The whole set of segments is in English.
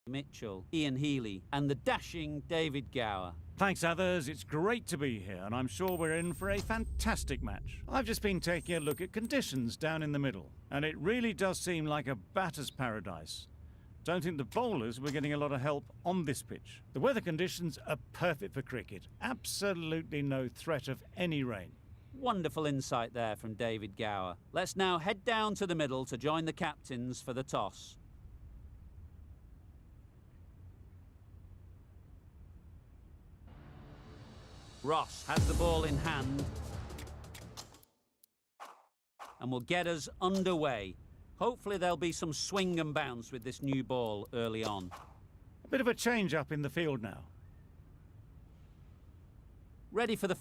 Mitchell, Ian Healy, and the dashing David Gower. Thanks, others. It's great to be here, and I'm sure we're in for a fantastic match. I've just been taking a look at conditions down in the middle, and it really does seem like a batter's paradise. Don't think the bowlers were getting a lot of help on this pitch. The weather conditions are perfect for cricket. Absolutely no threat of any rain. Wonderful insight there from David Gower. Let's now head down to the middle to join the captains for the toss. Ross has the ball in hand and will get us underway. Hopefully there'll be some swing and bounce with this new ball early on. A bit of a change up in the field now. Ready for the...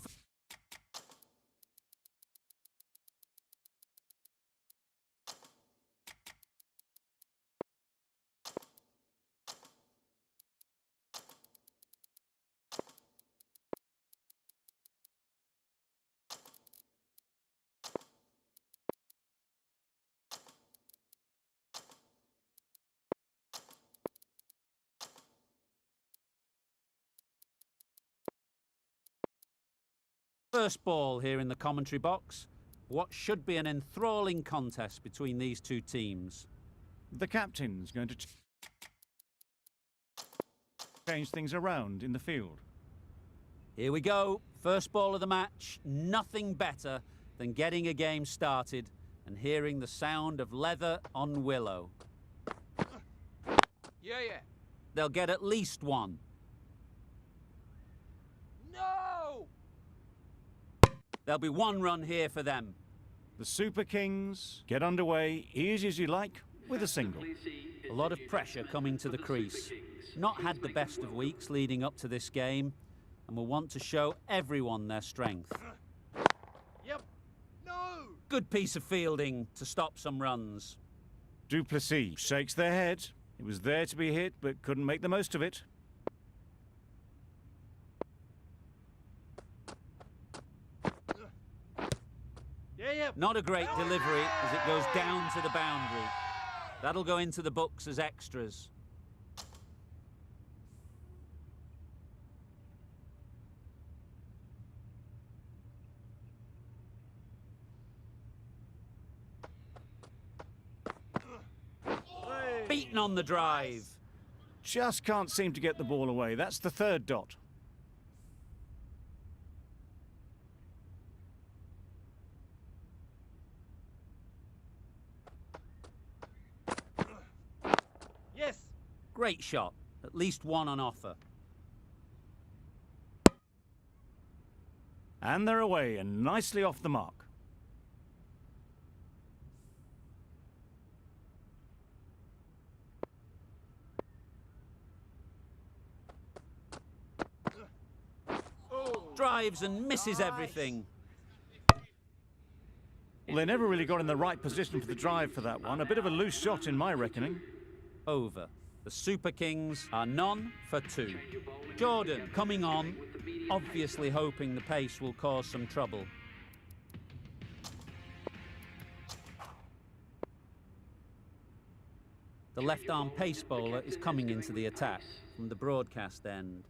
First ball here in the commentary box. What should be an enthralling contest between these two teams. The captain's going to change things around in the field. Here we go. First ball of the match. Nothing better than getting a game started and hearing the sound of leather on willow. Yeah. They'll get at least one. No! There'll be one run here for them. The Super Kings get underway easy as you like with a single. A lot of pressure coming to the crease. Not had the best of weeks leading up to this game and will want to show everyone their strength. Yep. No! Good piece of fielding to stop some runs. Duplessis shakes their head. It was there to be hit, but couldn't make the most of it. Yeah. Not a great delivery as it goes down to the boundary. That'll go into the books as extras. Beaten on the drive. Just can't seem to get the ball away. That's the third dot. Yes! Great shot. At least one on offer. And they're away and nicely off the mark. Drives and misses everything. Well, they never really got in the right position for the drive for that one. A bit of a loose shot in my reckoning. Over. The Super Kings are none for two. Jordan coming on, obviously hoping the pace will cause some trouble. The left-arm pace bowler is coming into the attack from the broadcast end.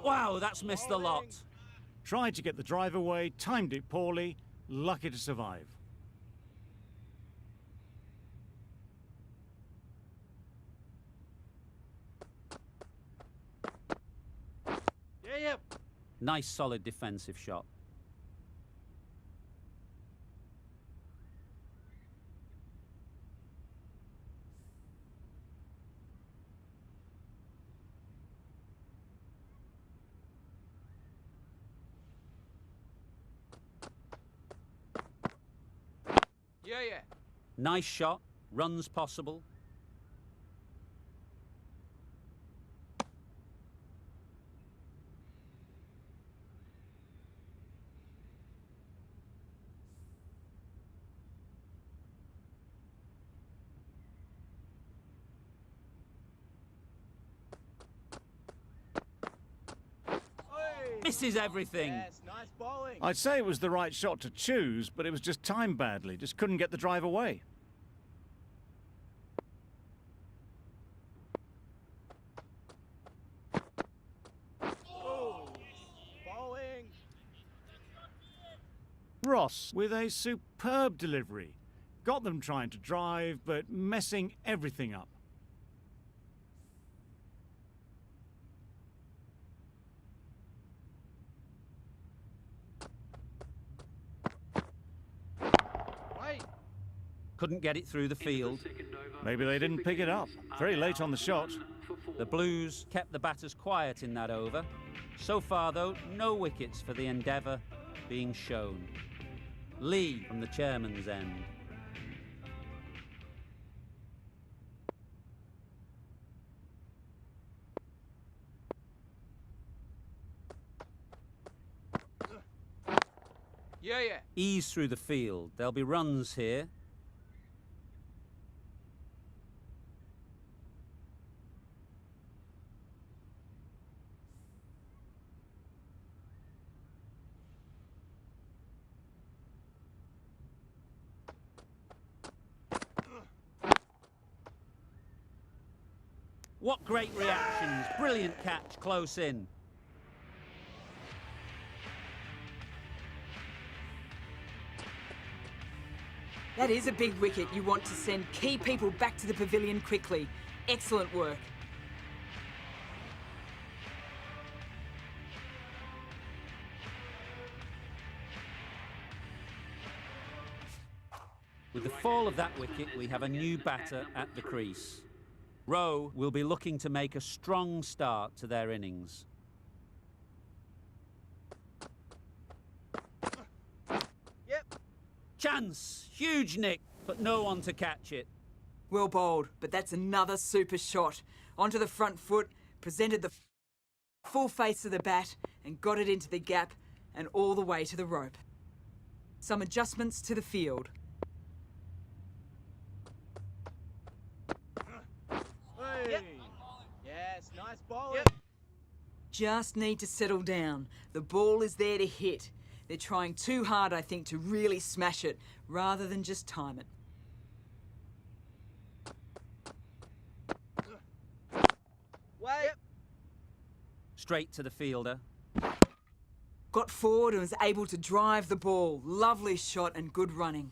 Wow, that's missed the lot. Tried to get the drive away, timed it poorly, lucky to survive. Yeah. Nice solid defensive shot. Yeah. Nice shot, runs possible. Misses everything. Yes, nice bowling. I'd say it was the right shot to choose, but it was just timed badly. Just couldn't get the drive away. Oh, bowling. Ross with a superb delivery. Got them trying to drive, but messing everything up. Wait. Couldn't get it through the field. Maybe they didn't pick it up. Very late on the shot. The Blues kept the batters quiet in that over. So far, though, no wickets for the endeavour being shown. Lee from the chairman's end. Yeah. Ease through the field. There'll be runs here. What great reactions. Brilliant catch close in. That is a big wicket. You want to send key people back to the pavilion quickly. Excellent work. With the fall of that wicket, we have a new batter at the crease. Rowe will be looking to make a strong start to their innings. Yep. Chance! Huge nick, but no one to catch it. Well bowled, but that's another super shot. Onto the front foot, presented the full face of the bat and got it into the gap and all the way to the rope. Some adjustments to the field. Hey. Yep. Yes, nice bowling. Yep. Just need to settle down. The ball is there to hit. They're trying too hard, I think, to really smash it, rather than just time it. Wait. Yep. Straight to the fielder. Got forward and was able to drive the ball. Lovely shot and good running.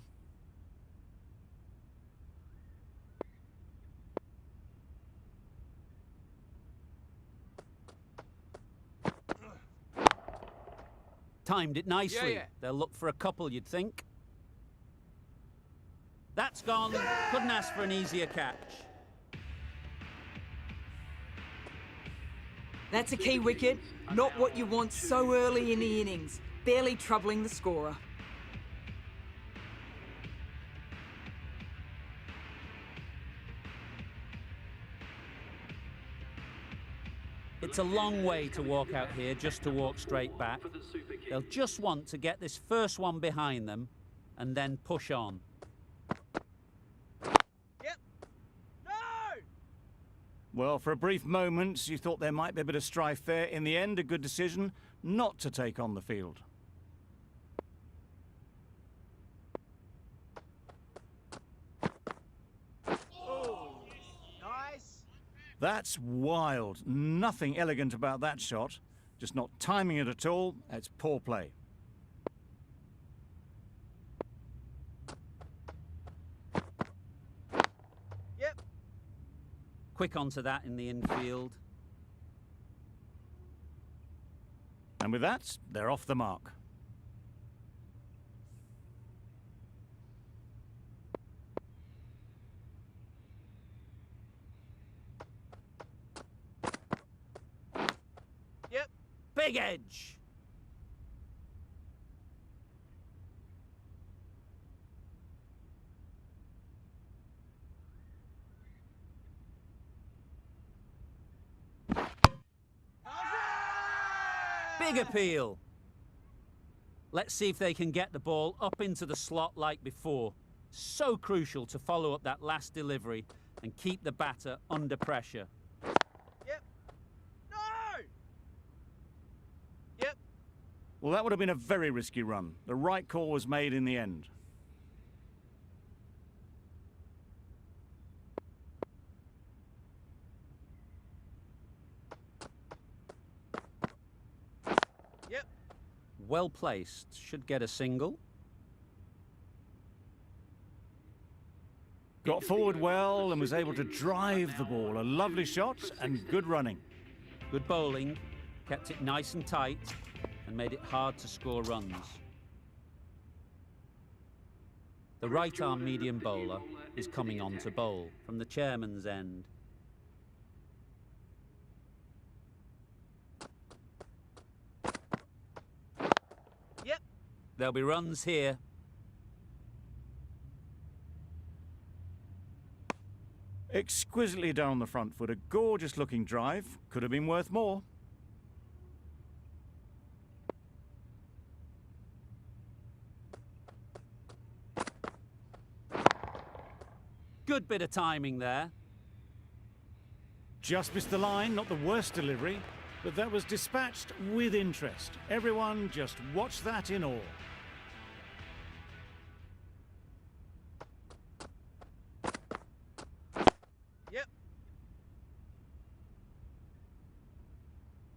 Timed it nicely. Yeah. They'll look for a couple, you'd think. That's gone. Couldn't ask for an easier catch. That's a key wicket. Not what you want so early in the innings. Barely troubling the scorer. It's a long way to walk out here just to walk straight back. They'll just want to get this first one behind them and then push on. Yep. No! Well, for a brief moment, you thought there might be a bit of strife there. In the end, a good decision not to take on the field. Oh, nice. That's wild. Nothing elegant about that shot. Just not timing it at all. It's poor play. Yep. Quick onto that in the infield. And with that, they're off the mark. Yep. Big edge. Big appeal. Let's see if they can get the ball up into the slot like before. So crucial to follow up that last delivery and keep the batter under pressure. Yep. No! Yep. Well, that would have been a very risky run. The right call was made in the end. Yep. Well placed. Should get a single. Got forward well and was able to drive the ball. A lovely shot and good running. Good bowling. Kept it nice and tight and made it hard to score runs. The right-arm medium bowler is coming on to bowl from the chairman's end. Yep. There'll be runs here. Exquisitely down the front foot. A gorgeous looking drive. Could have been worth more. Good bit of timing there. Just missed the line, not the worst delivery, but that was dispatched with interest. Everyone just watched that in awe. Yep.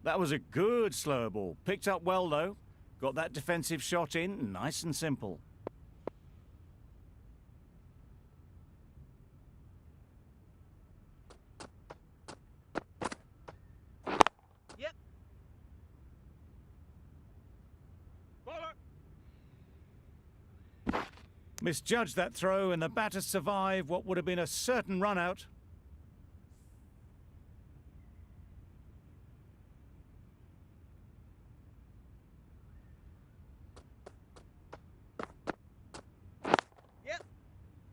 That was a good slower ball. Picked up well though. Got that defensive shot in, nice and simple. Yep. Bowler. Misjudged that throw and the batter survived what would have been a certain run out. Yep.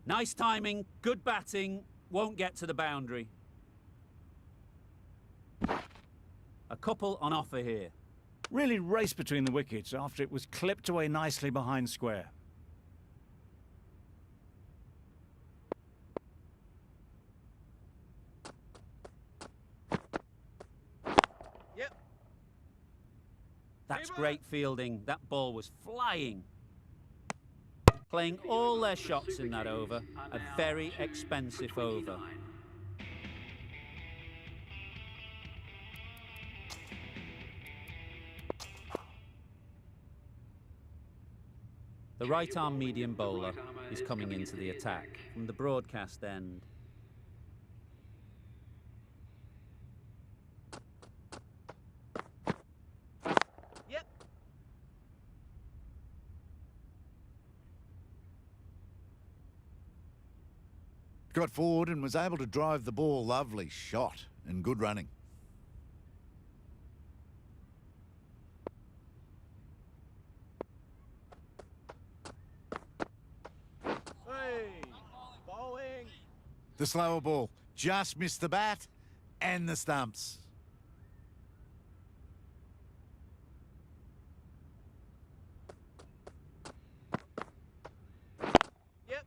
Nice timing, good batting, won't get to the boundary. A couple on offer here. Really raced between the wickets after it was clipped away nicely behind square. Yep. That's great fielding. That ball was flying. Playing all their shots in that over. A very expensive over. The right-arm medium bowler is coming into the attack from the broadcast end. Yep. Got forward and was able to drive the ball. Lovely shot and good running. Hey. Bowling. The slower ball just missed the bat and the stumps. Yep.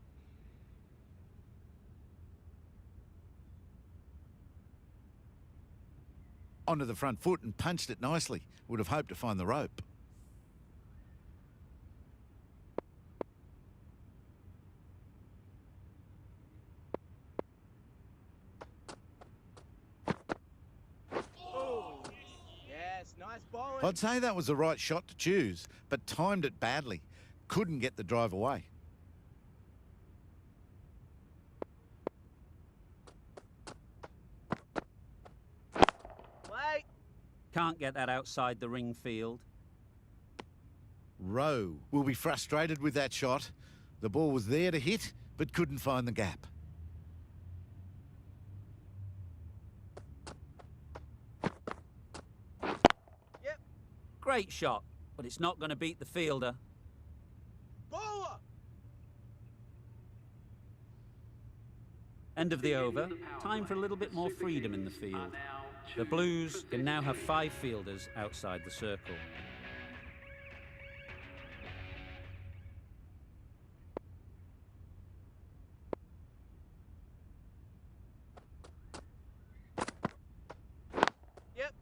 Onto the front foot and punched it nicely. Would have hoped to find the rope. Oh. Yes, nice bowling. I'd say that was the right shot to choose, but timed it badly. Couldn't get the drive away. Play. Can't get that outside the ring field. Rowe will be frustrated with that shot. The ball was there to hit, but couldn't find the gap. Yep. Great shot, but it's not going to beat the fielder. Bowler. End of the over. Time for a little bit more freedom in the field. The Blues can now have 5 fielders outside the circle. Yep.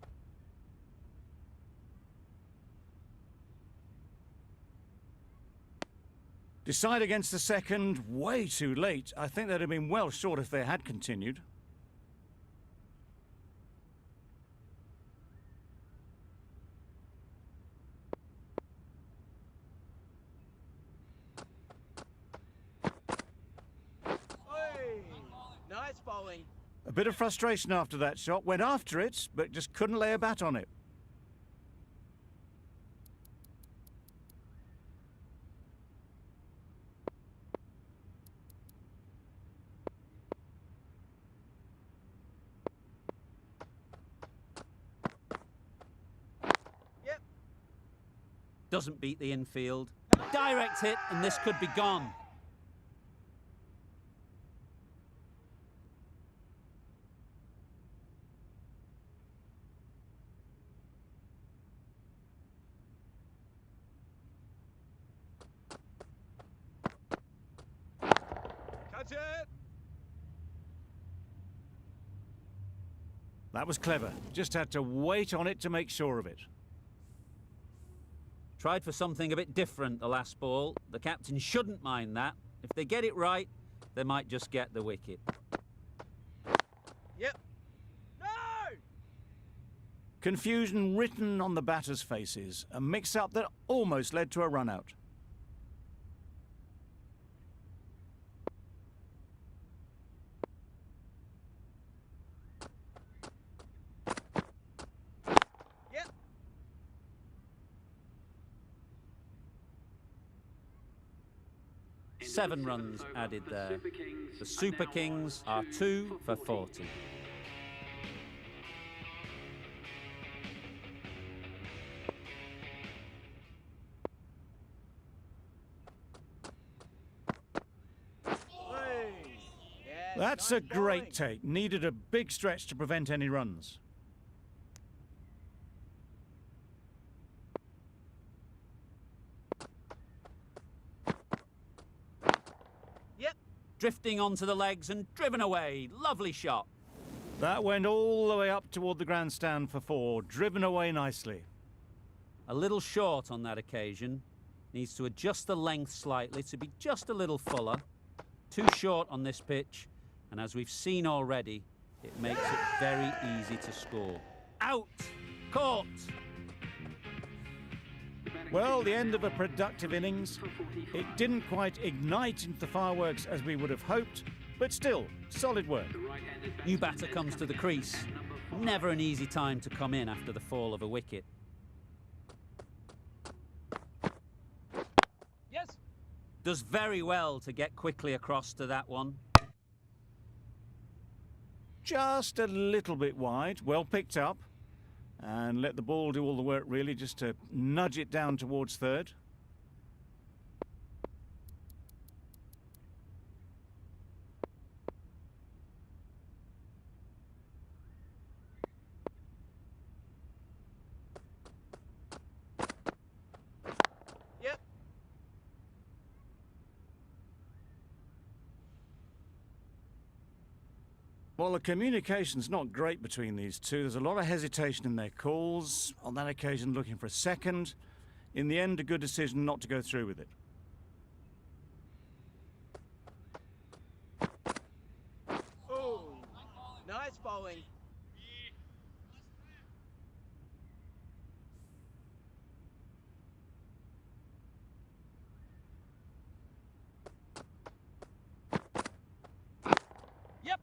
Decide against the second, way too late. I think they'd have been well short if they had continued. Oi! Nice bowling. A bit of frustration after that shot. Went after it, but just couldn't lay a bat on it. Yep. Doesn't beat the infield. Direct hit, and this could be gone. Catch it. That was clever. Just had to wait on it to make sure of it. Tried for something a bit different the last ball. The captain shouldn't mind that. If they get it right, they might just get the wicket. Yep. No! Confusion written on the batters' faces. A mix-up that almost led to a run-out. Yep. 7 runs added there. The Super Kings are 2 for 40. Oi! Yes, That's nice a great bowling. take. Needed a big stretch to prevent any runs. Yep. Drifting onto the legs and driven away. Lovely shot. That went all the way up toward the grandstand for 4. Driven away nicely. A little short on that occasion. Needs to adjust the length slightly to be just a little fuller. Too short on this pitch, and as we've seen already, it makes it very easy to score. Out! Caught! Well, the end of a productive innings. It didn't quite ignite into the fireworks as we would have hoped, but still, solid work. New batter comes to the crease. Never an easy time to come in after the fall of a wicket. Yes. Does very well to get quickly across to that one. Just a little bit wide, well picked up. And let the ball do all the work really, just to nudge it down towards third. Yep. Well, the communication's not great between these two. There's a lot of hesitation in their calls. On that occasion, looking for a second. In the end, a good decision not to go through with it. Oh, nice bowling. Yep.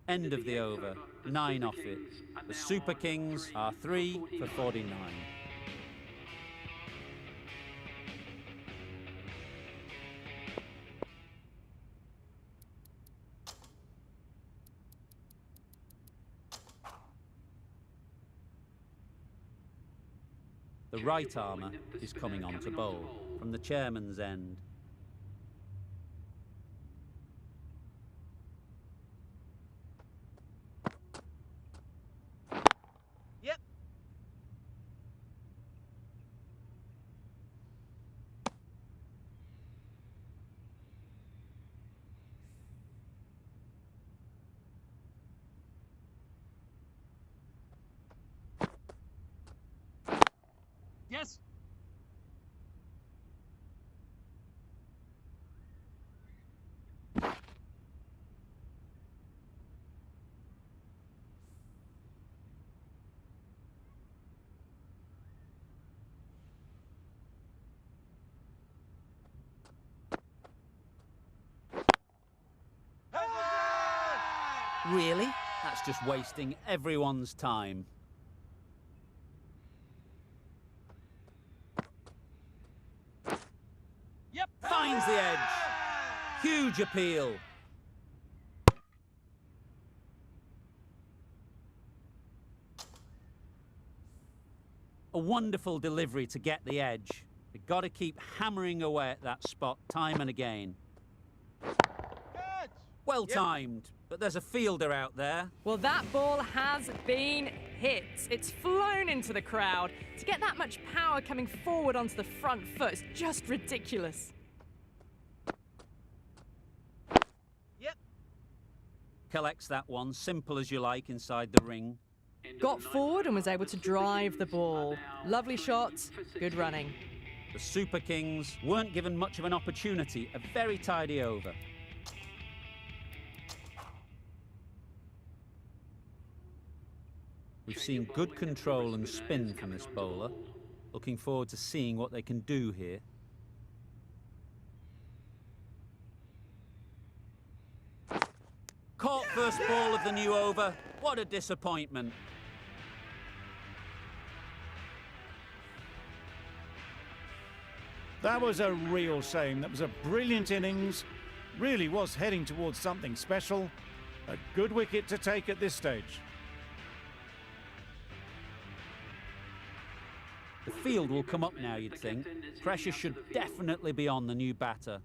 End of the over. 9 off it. The Super Kings are 3 for 49. The right armour is coming on to bowl from the chairman's end. Yep. Really? That's just wasting everyone's time. Yep. Finds the edge. Huge appeal. A wonderful delivery to get the edge. You've got to keep hammering away at that spot time and again. Good. Well timed, but there's a fielder out there. Well, that ball has been hit. It's flown into the crowd. To get that much power coming forward onto the front foot is just ridiculous. Yep. Collects that one, simple as you like, inside the ring. Got forward and was able to drive the ball. Lovely shot, good running. The Super Kings weren't given much of an opportunity. A very tidy over. We've seen good control and spin from this bowler. Looking forward to seeing what they can do here. Caught first ball of the new over. What a disappointment. That was a real shame. That was a brilliant innings. Really was heading towards something special. A good wicket to take at this stage. The field will come up now, you'd think. Pressure should definitely be on the new batter,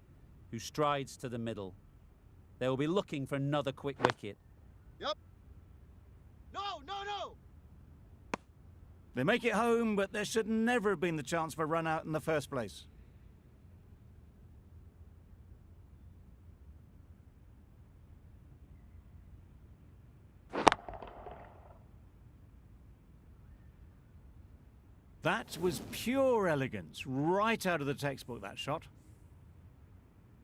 who strides to the middle. They will be looking for another quick wicket. Yep. No, no, no. They make it home, but there should never have been the chance for a run out in the first place. That was pure elegance, right out of the textbook, that shot.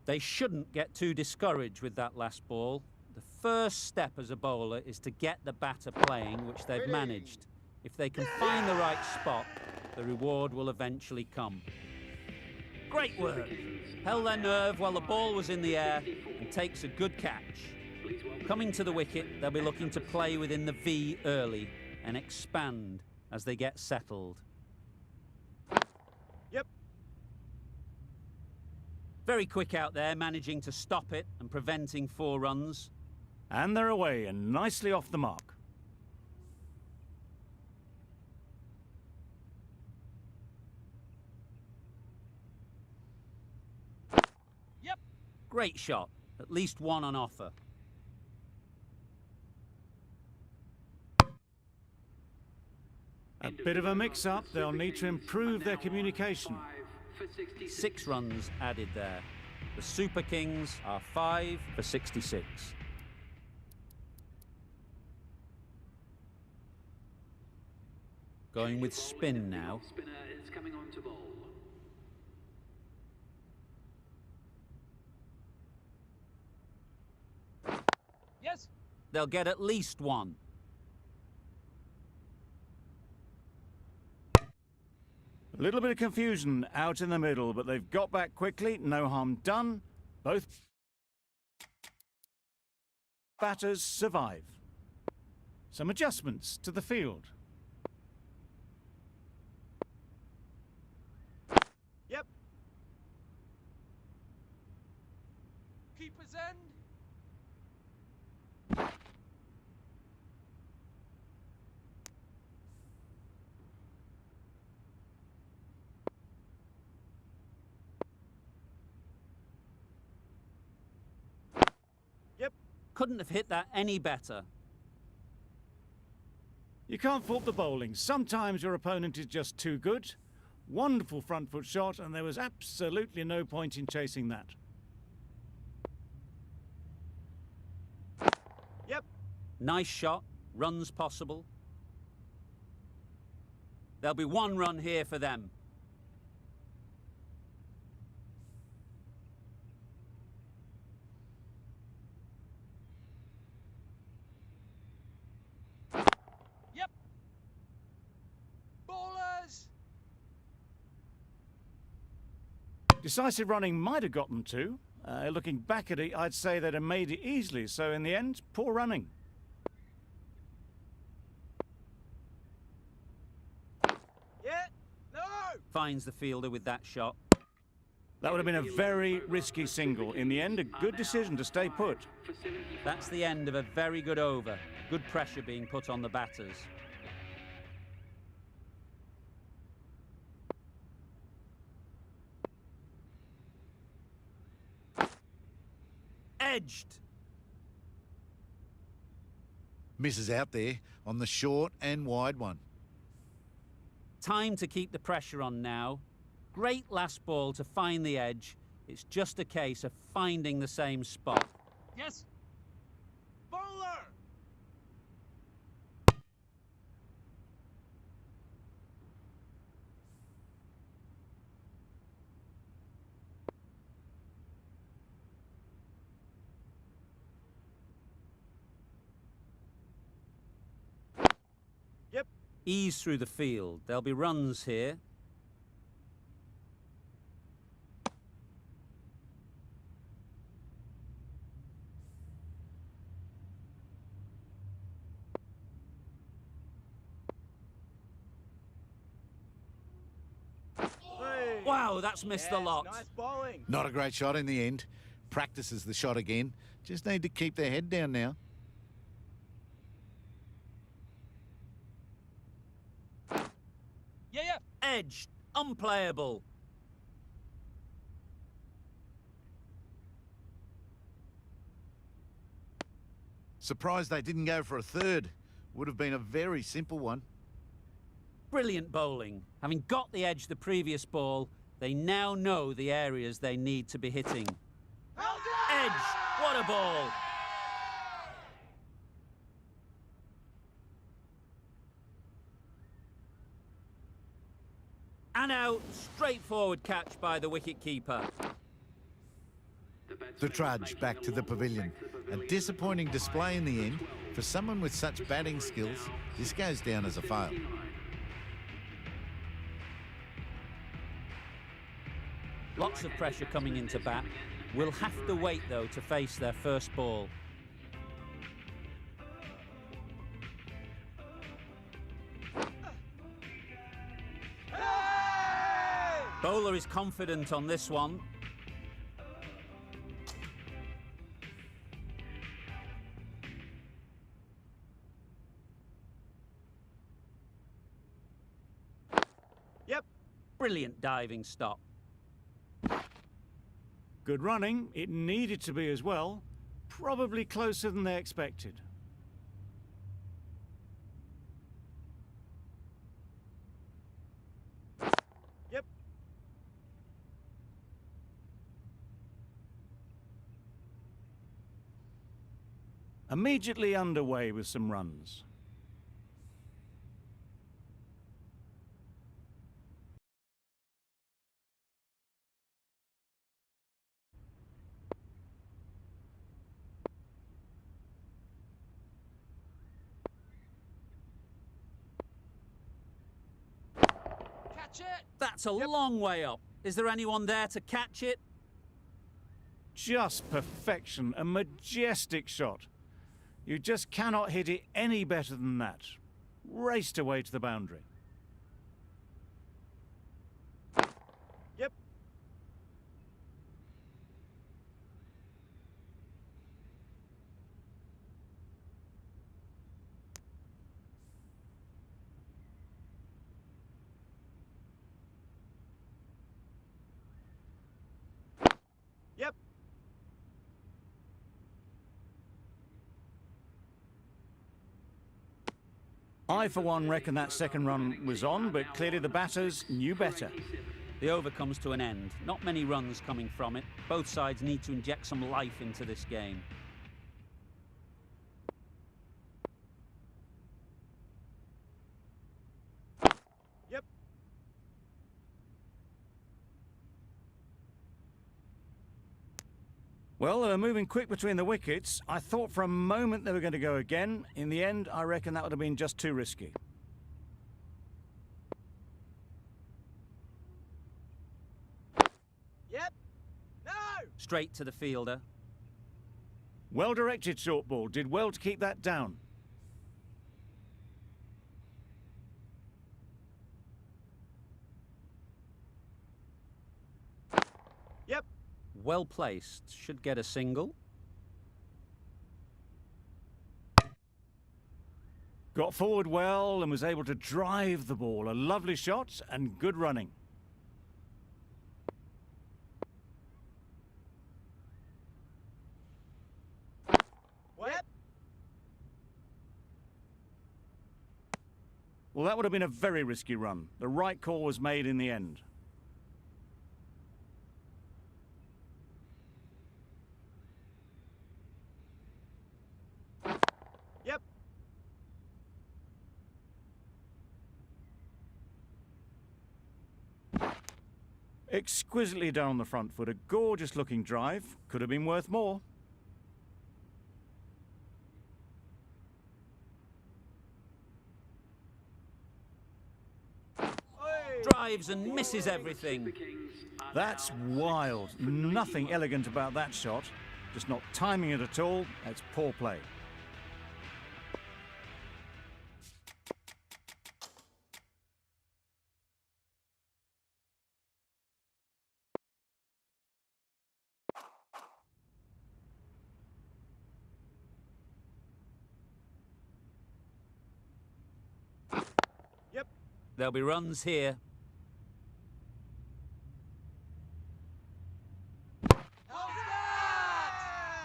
They shouldn't get too discouraged with that last ball. The first step as a bowler is to get the batter playing, which they've managed. If they can find the right spot, the reward will eventually come. Great work. Held their nerve while the ball was in the air and takes a good catch. Coming to the wicket, they'll be looking to play within the V early and expand as they get settled. Yep. Very quick out there, managing to stop it and preventing 4 runs. And they're away and nicely off the mark. Yep. Great shot. At least one on offer. A bit of a mix-up. They'll need to improve their communication. 6 runs added there. The Super Kings are 5 for 66. Going with spin now. Yes. They'll get at least one. A little bit of confusion out in the middle, but they've got back quickly. No harm done. Both batters survive. Some adjustments to the field. Yep. Keeper's end. Couldn't have hit that any better. You can't fault the bowling. Sometimes your opponent is just too good. Wonderful front foot shot, and there was absolutely no point in chasing that. Yep. Nice shot. Runs possible. There'll be 1 run here for them. Yep. Ballers. Decisive running might have got them to. Looking back at it, I'd say they'd have made it easily. So in the end, poor running. Finds the fielder with that shot. That would have been a very risky single. In the end, a good decision to stay put. That's the end of a very good over. Good pressure being put on the batters. Edged. Misses out there on the short and wide one. Time to keep the pressure on now. Great last ball to find the edge. It's just a case of finding the same spot. Yes. Bowler. Yep. Ease through the field. There'll be runs here. Hey. Wow, that's missed the Yes, lot. Nice bowling. Not a great shot in the end. Practices the shot again. Just need to keep their head down now. Yeah. Edged. Unplayable. Surprised they didn't go for a third. Would have been a very simple one. Brilliant bowling. Having got the edge the previous ball, they now know the areas they need to be hitting. Edge. What a ball. And out. Straightforward catch by the wicket-keeper. The trudge back to the pavilion. A disappointing display in the end. For someone with such batting skills, this goes down as a fail. Lots of pressure coming into bat. Will have to wait, though, to face their first ball. Bowler is confident on this one. Yep. Brilliant diving stop. Good running. It needed to be as well. Probably closer than they expected. Yep. Immediately underway with some runs. Catch it. That's a long way up. Is there anyone there to catch it? Just perfection. A majestic shot. You just cannot hit it any better than that. Raced away to the boundary. Yep. Yep. I, for one, reckon that second run was on, but clearly the batters knew better. The over comes to an end. Not many runs coming from it. Both sides need to inject some life into this game. Yep. Well, they were moving quick between the wickets. I thought for a moment they were going to go again. In the end, I reckon that would have been just too risky. Yep. No. Straight to the fielder. Well-directed short ball. Did well to keep that down. Well placed. Should get a single. Got forward well and was able to drive the ball. A lovely shot and good running. Yep. Well, that would have been a very risky run. The right call was made in the end. Yep. Exquisitely done on the front foot. A gorgeous looking drive. Could have been worth more. Drives and misses everything. That's wild. Nothing elegant about that shot. Just not timing it at all. That's poor play. Yep. There'll be runs here.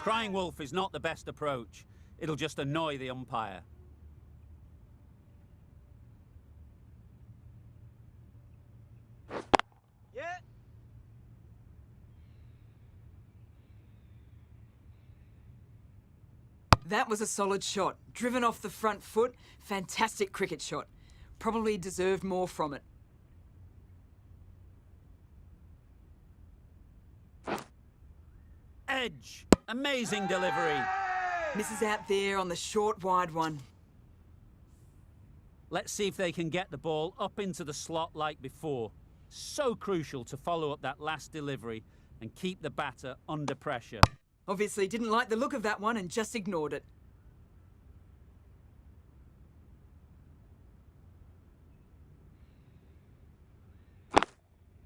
Crying wolf is not the best approach. It'll just annoy the umpire. Yeah. That was a solid shot. Driven off the front foot. Fantastic cricket shot. Probably deserved more from it. Edge. Amazing delivery. Misses out there on the short, wide one. Let's see if they can get the ball up into the slot like before. So crucial to follow up that last delivery and keep the batter under pressure. Obviously didn't like the look of that one and just ignored it.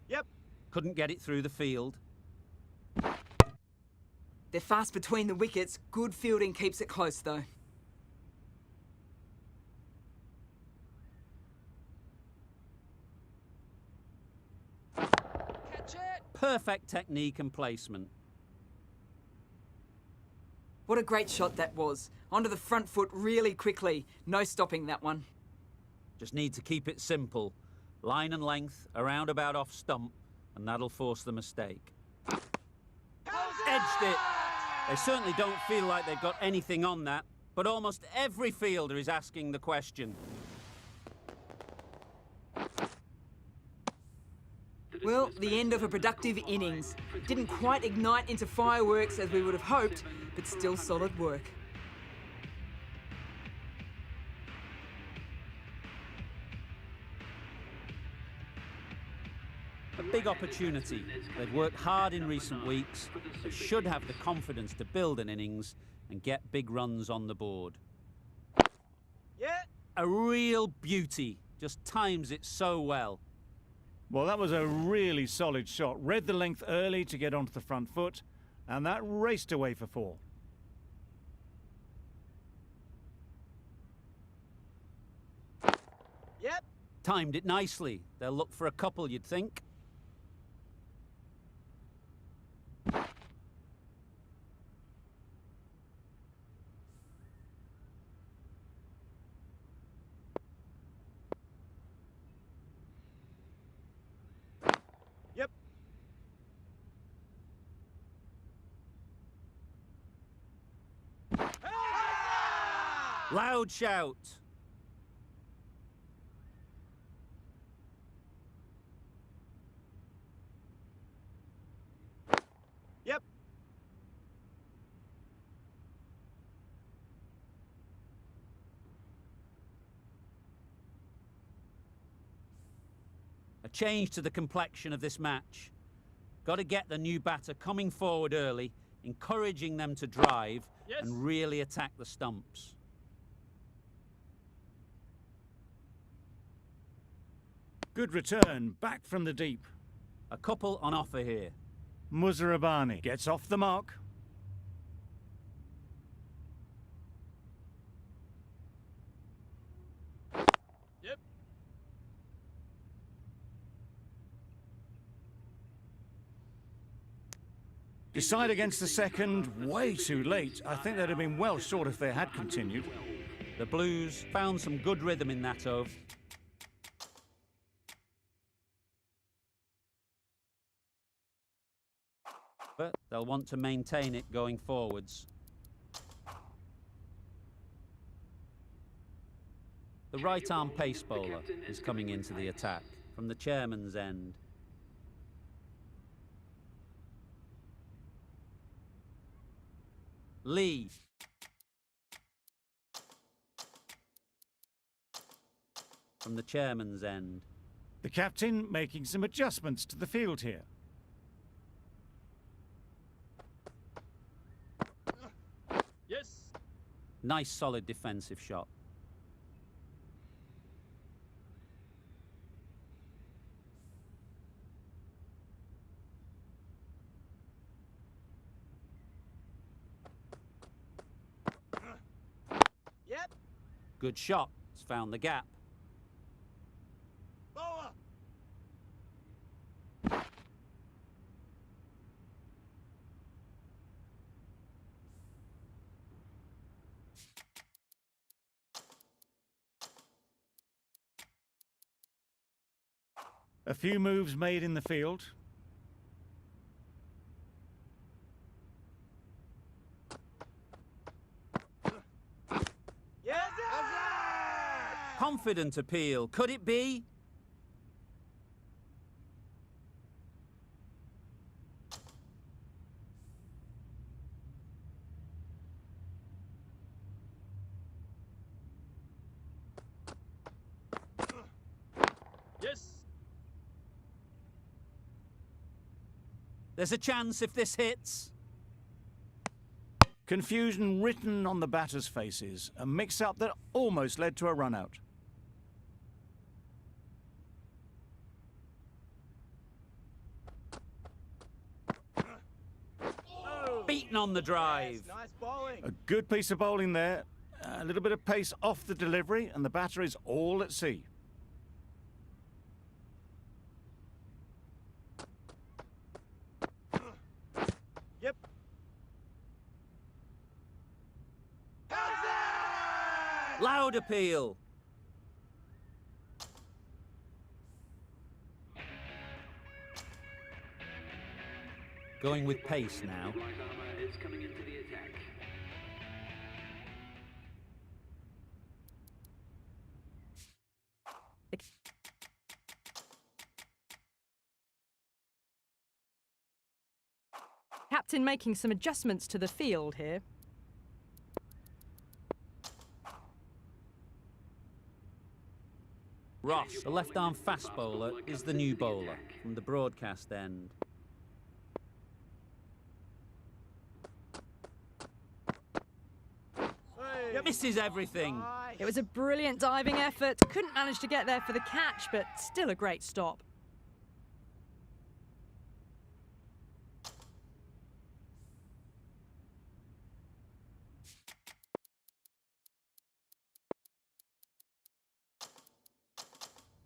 Yep. Couldn't get it through the field. They're fast between the wickets. Good fielding keeps it close though. Catch it. Perfect technique and placement. What a great shot that was. Onto the front foot really quickly. No stopping that one. Just need to keep it simple. Line and length, around about off stump, and that'll force the mistake. Edged it. They certainly don't feel like they've got anything on that, but almost every fielder is asking the question. Well, the end of a productive innings. Didn't quite ignite into fireworks as we would have hoped, but still solid work. A big opportunity. They've worked hard in recent weeks. They should have the confidence to build an innings and get big runs on the board. Yeah. A real beauty. Just times it so well. Well, that was a really solid shot. Read the length early to get onto the front foot, and that raced away for 4. Yep. Timed it nicely. They'll look for a couple, you'd think. Yep. Loud shout. Yep. A change to the complexion of this match. Got to get the new batter coming forward early, encouraging them to drive and really attack the stumps. Good return, back from the deep. A couple on offer here. Muzarabani gets off the mark. Yep. Decide against the second, way too late. I think they'd have been well short if they had continued. The Blues found some good rhythm in that over. But they'll want to maintain it going forwards. The right-arm pace bowler is coming into the attack from the chairman's end. Lee. From the chairman's end. The captain making some adjustments to the field here. Yes. Nice solid defensive shot. Yep. Good shot. It's found the gap. Bowler. A few moves made in the field. Yes. Confident appeal. Could it be? Yes. There's a chance if this hits. Confusion written on the batters' faces. A mix-up that almost led to a run-out. Beaten on the drive. Yes, nice bowling. A good piece of bowling there. A little bit of pace off the delivery, and the batter is all at sea. Yep. Loud appeal. Going with pace now. Captain making some adjustments to the field here. Ross, the left-arm fast bowler, is the new bowler from the broadcast end. Yep. Misses everything. Nice. It was a brilliant diving effort. Couldn't manage to get there for the catch, but still a great stop.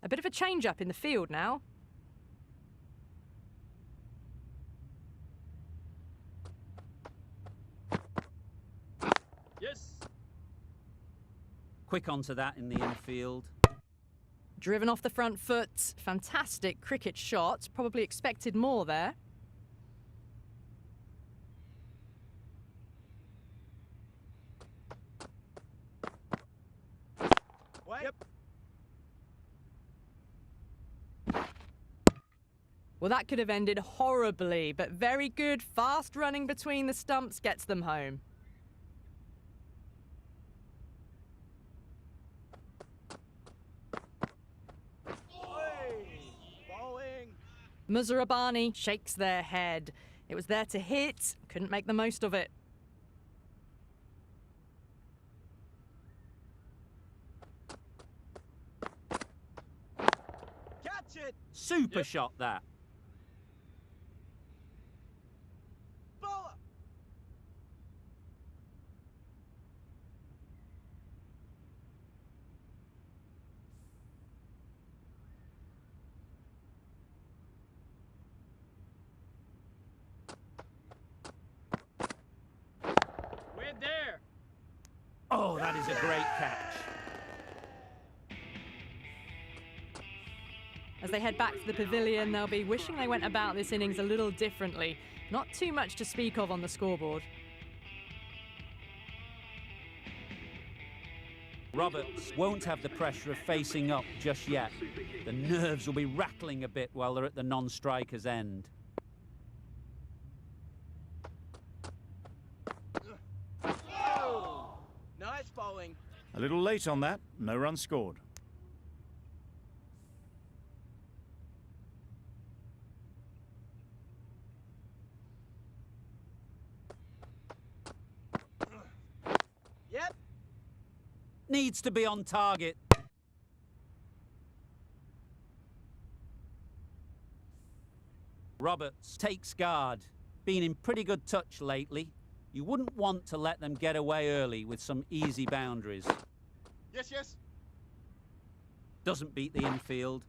A bit of a change-up in the field now. Yes. Quick onto that in the infield. Driven off the front foot. Fantastic cricket shot. Probably expected more there. Wait. Yep. Well, that could have ended horribly, but very good. Fast running between the stumps gets them home. Bowling. Muzarabani shakes their head. It was there to hit, couldn't make the most of it. Catch it. Super Yep. shot that. Dead there. Oh, that is a great catch. As they head back to the pavilion, they'll be wishing they went about this innings a little differently. Not too much to speak of on the scoreboard. Roberts won't have the pressure of facing up just yet. The nerves will be rattling a bit while they're at the non-striker's end. Oh, nice bowling. A little late on that, no run scored. Yep. Needs to be on target. Roberts takes guard. Been in pretty good touch lately. You wouldn't want to let them get away early with some easy boundaries. Yes, yes. Doesn't beat the infield.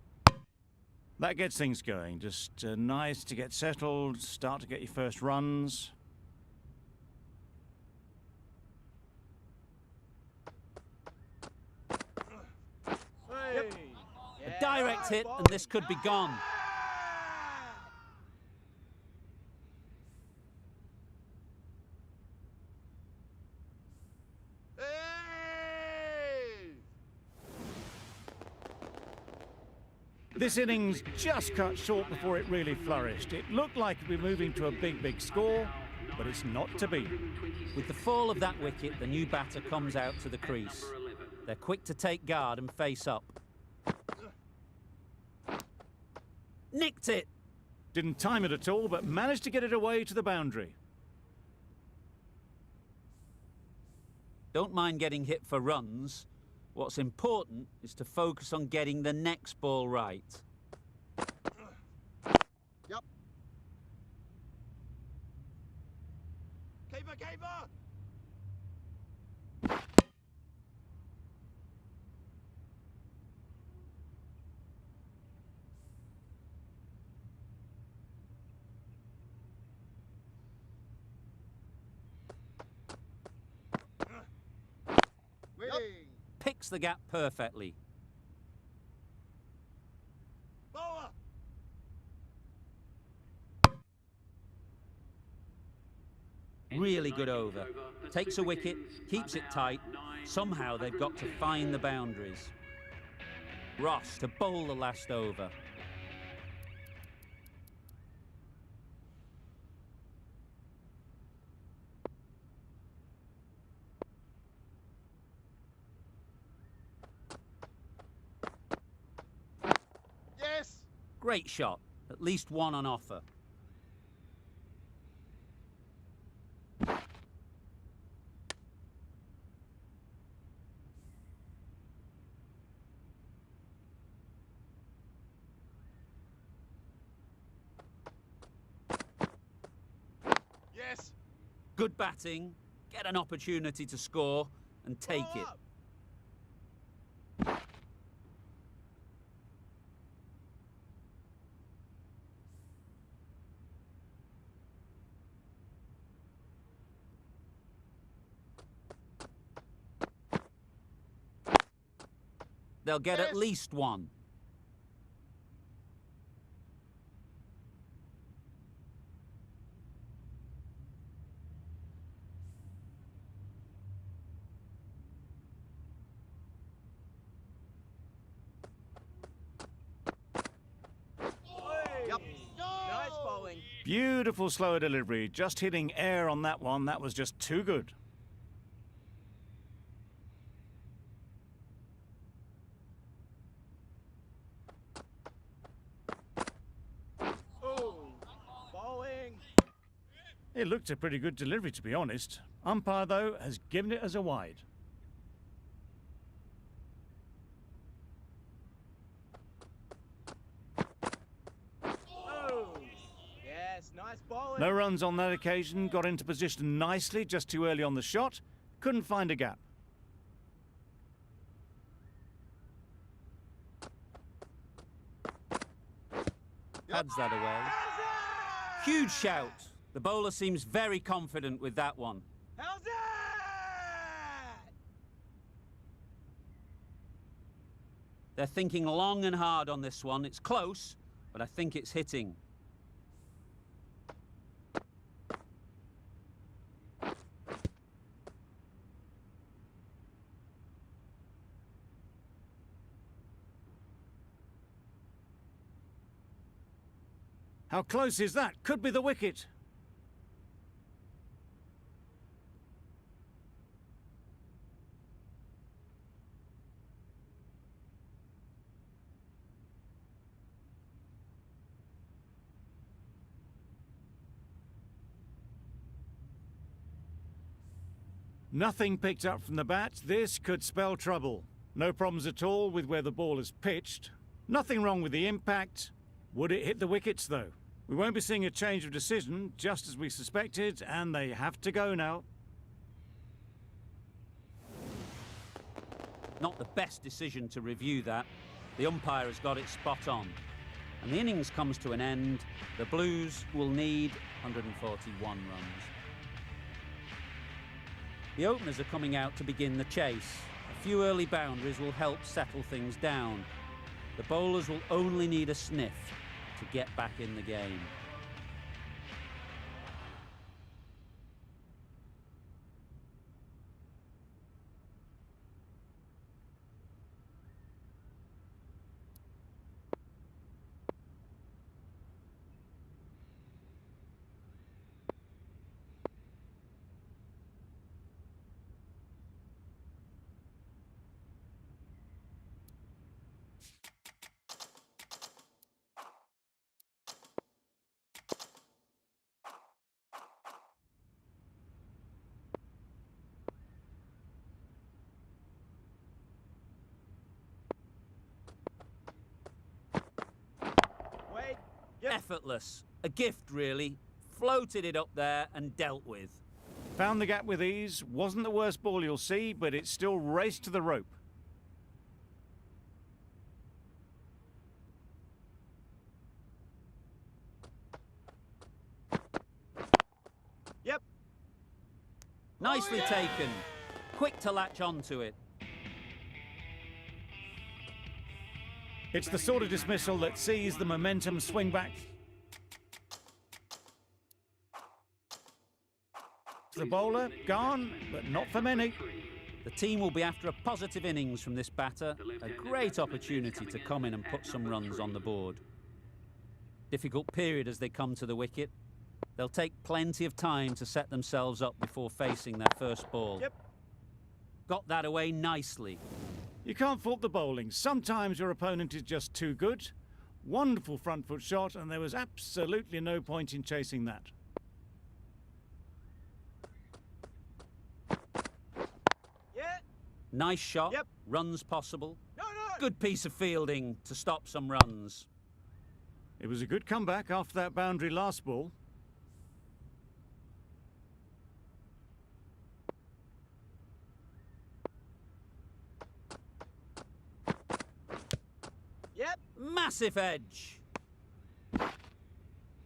That gets things going. Just nice to get settled, start to get your first runs. Yep. A direct hit and this could be gone. This innings just cut short before it really flourished. It looked like it'd be moving to a big score, but it's not to be. With the fall of that wicket, the new batter comes out to the crease. They're quick to take guard and face up. Nicked it! Didn't time it at all, but managed to get it away to the boundary. Don't mind getting hit for runs. What's important is to focus on getting the next ball right. Yep. Keeper! Picks the gap perfectly. Bowler! Really good over. Takes a wicket, keeps it tight. Somehow they've got to find the boundaries. Ross to bowl the last over. Yes! Great shot. At least one on offer. Yes! Good batting. Get an opportunity to score and take it. Up. They'll get at Yes. least one. Yep. Nice bowling. Beautiful slower delivery. Just hitting air on that one. That was just too good. Oh, bowling. It looked a pretty good delivery, to be honest. Umpire, though, has given it as a wide. Oh, yes, nice bowling. No runs on that occasion. Got into position nicely, just too early on the shot. Couldn't find a gap. Pads that away. Huge shout. The bowler seems very confident with that one. How's that? They're thinking long and hard on this one. It's close, but I think it's hitting. How close is that? Could be the wicket. Nothing picked up from the bat. This could spell trouble. No problems at all with where the ball is pitched. Nothing wrong with the impact. Would it hit the wickets, though? We won't be seeing a change of decision, just as we suspected, and they have to go now. Not the best decision to review that. The umpire has got it spot on. And the innings comes to an end. The Blues will need 141 runs. The openers are coming out to begin the chase. A few early boundaries will help settle things down. The bowlers will only need a sniff to get back in the game. Effortless. A gift, really. Floated it up there and dealt with. Found the gap with ease. Wasn't the worst ball you'll see, but it still raced to the rope. Yep. Nicely taken. Quick to latch onto it. It's the sort of dismissal that sees the momentum swing back. The bowler, gone, but not for many. The team will be after a positive innings from this batter. A great opportunity to come in and put some runs on the board. Difficult period as they come to the wicket. They'll take plenty of time to set themselves up before facing their first ball. Yep. Got that away nicely. You can't fault the bowling. Sometimes your opponent is just too good. Wonderful front foot shot, and there was absolutely no point in chasing that. Yeah. Nice shot. Yep. Runs possible. No. Good piece of fielding to stop some runs. It was a good comeback after that boundary last ball. Yep. Massive edge.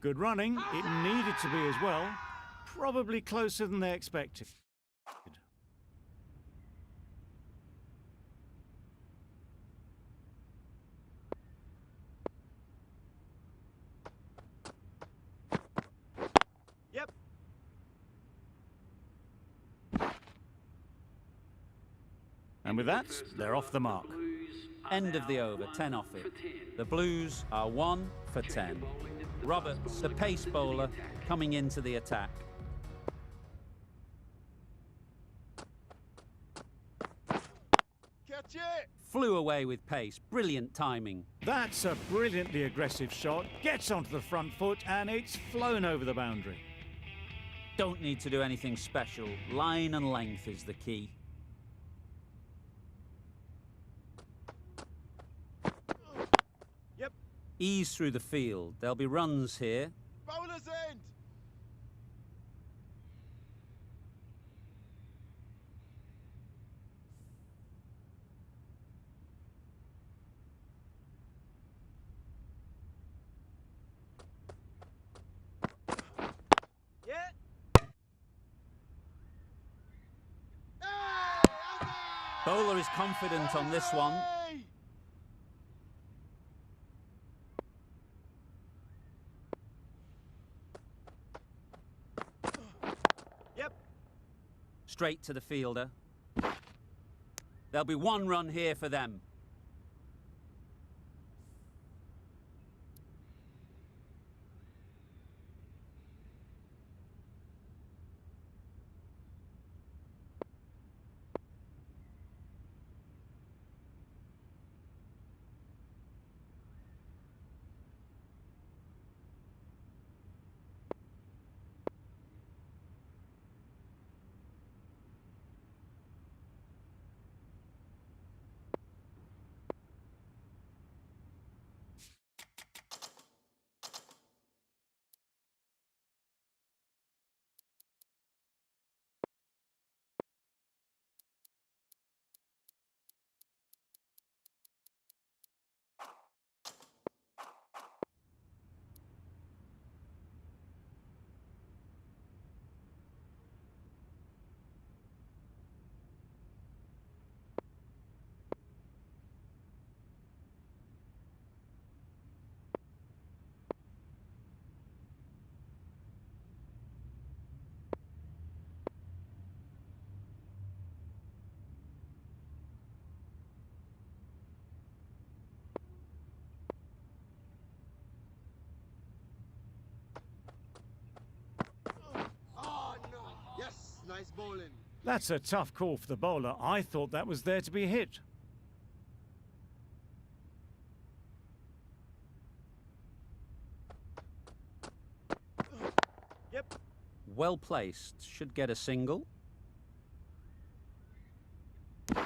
Good running. It needed to be as well. Probably closer than they expected. Yep. And with that, they're off the mark. End of the over, 10 off it. The Blues are 1 for 10. Roberts, the pace bowler, coming into the attack. Catch it. Flew away with pace. Brilliant timing. That's a brilliantly aggressive shot. Gets onto the front foot, and it's flown over the boundary. Don't need to do anything special. Line and length is the key. Yep. Ease through the field. There'll be runs here. Bowler's end. Yeah. Bowler is confident on this one. Hey! straight to the fielder. There'll be one run here for them. Oh, no. Yes, nice bowling. That's a tough call for the bowler. I thought that was there to be hit. Yep. Well placed. Should get a single.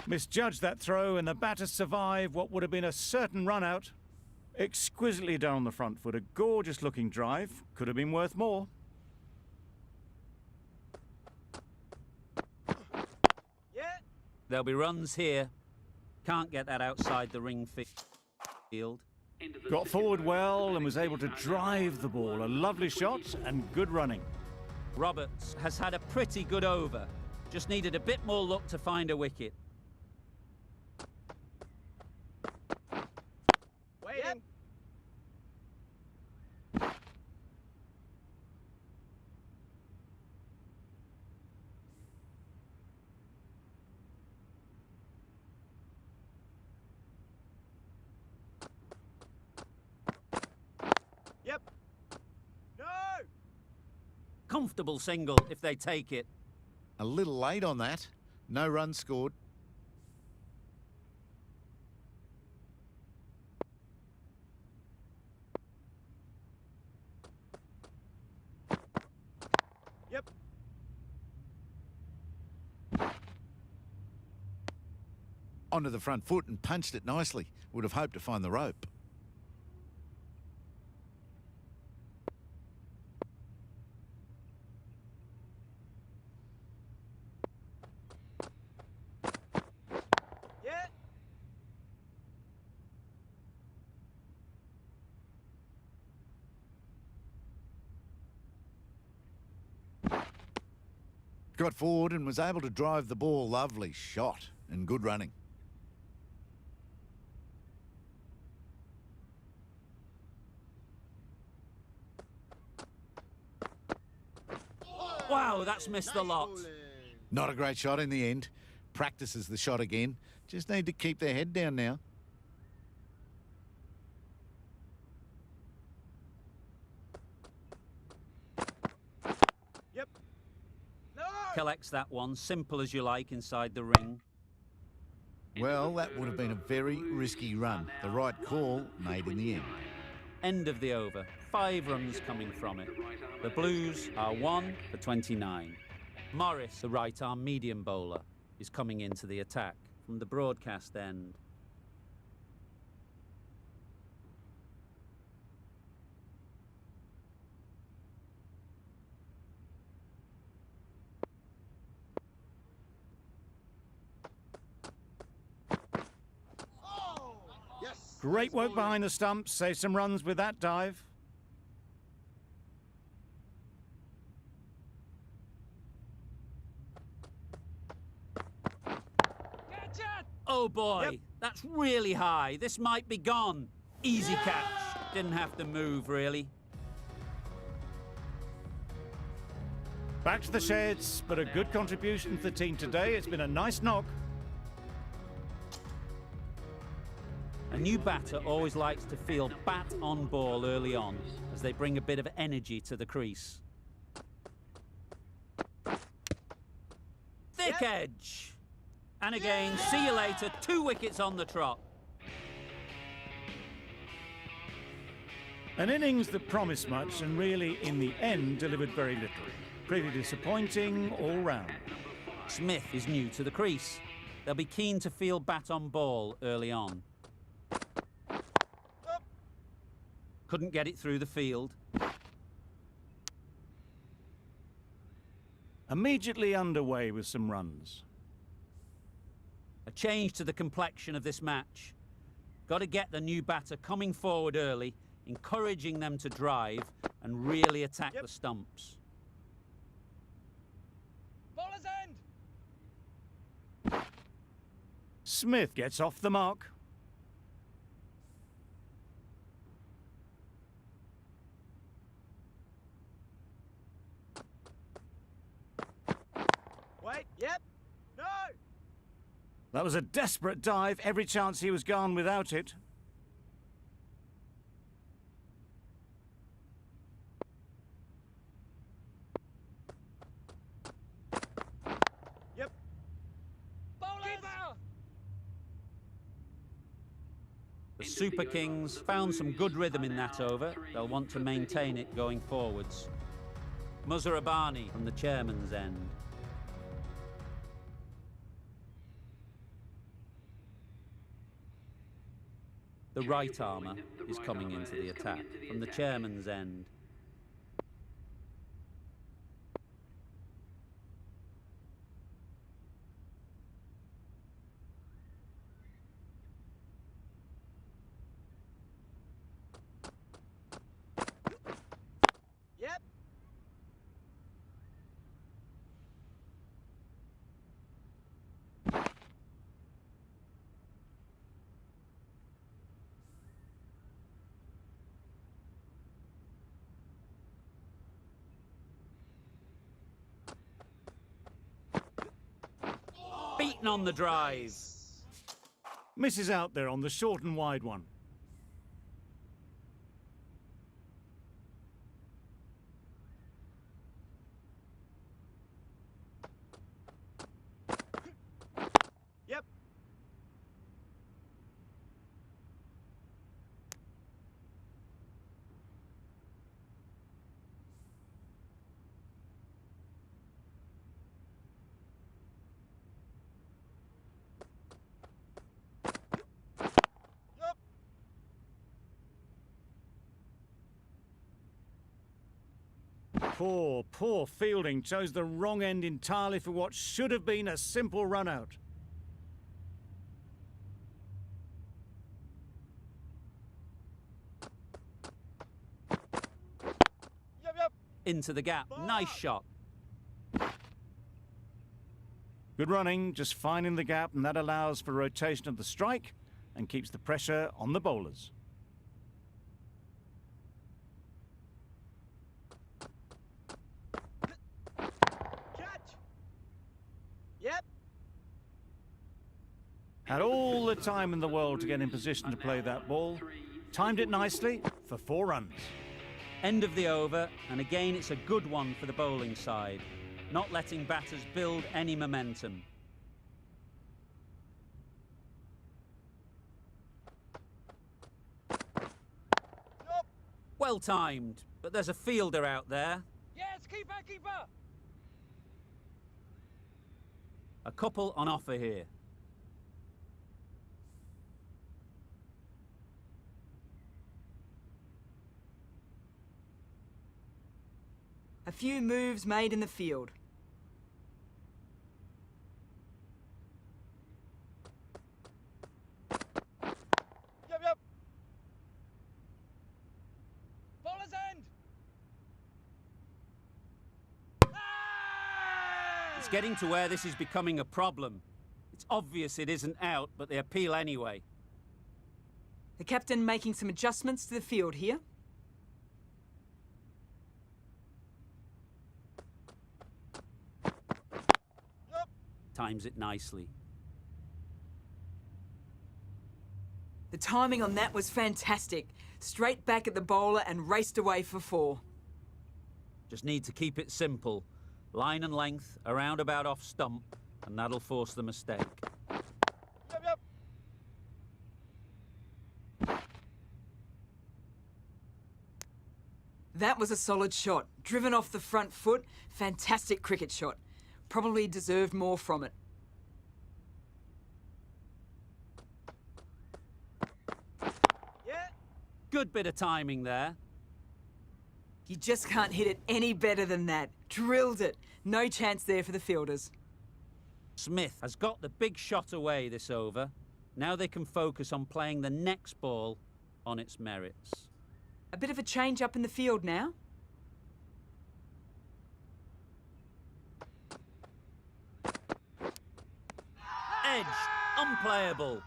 Misjudged that throw and the batter survived what would have been a certain run out. Exquisitely done on the front foot. A gorgeous looking drive. Could have been worth more. Yeah. There'll be runs here. Can't get that outside the ring field. Got forward well and was able to drive the ball. A lovely shot and good running. Roberts has had a pretty good over. Just needed a bit more luck to find a wicket. Waiting. Yep. No. Comfortable single if they take it. A little late on that. No run scored. Yep. Onto the front foot and punched it nicely. Would have hoped to find the rope. Yeah. Got forward and was able to drive the ball. Lovely shot and good running. Wow, that's missed the lot. Bowling. Not a great shot in the end. Practices the shot again. Just need to keep their head down now. Yep. No. Collects that one, simple as you like, inside the ring. Well, that would have been a very risky run. The right call made in the end. End of the over. 5 runs coming from it. The Blues are 1 for 29. Morris, the right-arm medium bowler, is coming into the attack from the broadcast end. Oh, yes. Great nice work bowling. behind the stumps. Save some runs with that dive. Oh boy, Yep. that's really high. This might be gone. Easy catch. Didn't have to move, really. Back to the sheds, but a good contribution to the team today. It's been a nice knock. A new batter always likes to feel bat on ball early on, as they bring a bit of energy to the crease. Thick edge. And again, see you later, 2 wickets on the trot. An innings that promised much and really, in the end, delivered very little. Pretty disappointing all round. Smith is new to the crease. They'll be keen to feel bat on ball early on. Couldn't get it through the field. Immediately underway with some runs. A change to the complexion of this match. Got to get the new batter coming forward early, encouraging them to drive and really attack the stumps. Bowler's end! Smith gets off the mark. Wait, yep. No! That was a desperate dive. Every chance he was gone without it. Yep. Bowlers! The Super Kings found some good rhythm in that over. They'll want to maintain it going forwards. Muzarabani from the chairman's end. The right armour is coming into the attack from the chairman's end. Yep. Beaten on the drive. Misses out there on the short and wide one. Yep. Yep. Poor fielding. Chose the wrong end entirely for what should have been a simple run out. Yep. Into the gap. Nice shot. Good running, just finding the gap, and that allows for rotation of the strike and keeps the pressure on the bowlers. Catch! Yep. Had all the time in the world to get in position to play that ball. Timed it nicely for 4 runs. End of the over, and again it's a good one for the bowling side. Not letting batters build any momentum. Nope. Well timed, but there's a fielder out there. Yes, keeper, keeper! A couple on offer here. A few moves made in the field. Yep. Bowler's end! It's getting to where this is becoming a problem. It's obvious it isn't out, but they appeal anyway. The captain making some adjustments to the field here. Times it nicely. The timing on that was fantastic. Straight back at the bowler and raced away for 4. Just need to keep it simple. Line and length, around about off stump, and that'll force the mistake. Yep. That was a solid shot. Driven off the front foot. Fantastic cricket shot. Probably deserved more from it. Yeah. Good bit of timing there. You just can't hit it any better than that. Drilled it. No chance there for the fielders. Smith has got the big shot away this over. Now they can focus on playing the next ball on its merits. A bit of a change up in the field now. Edge, unplayable.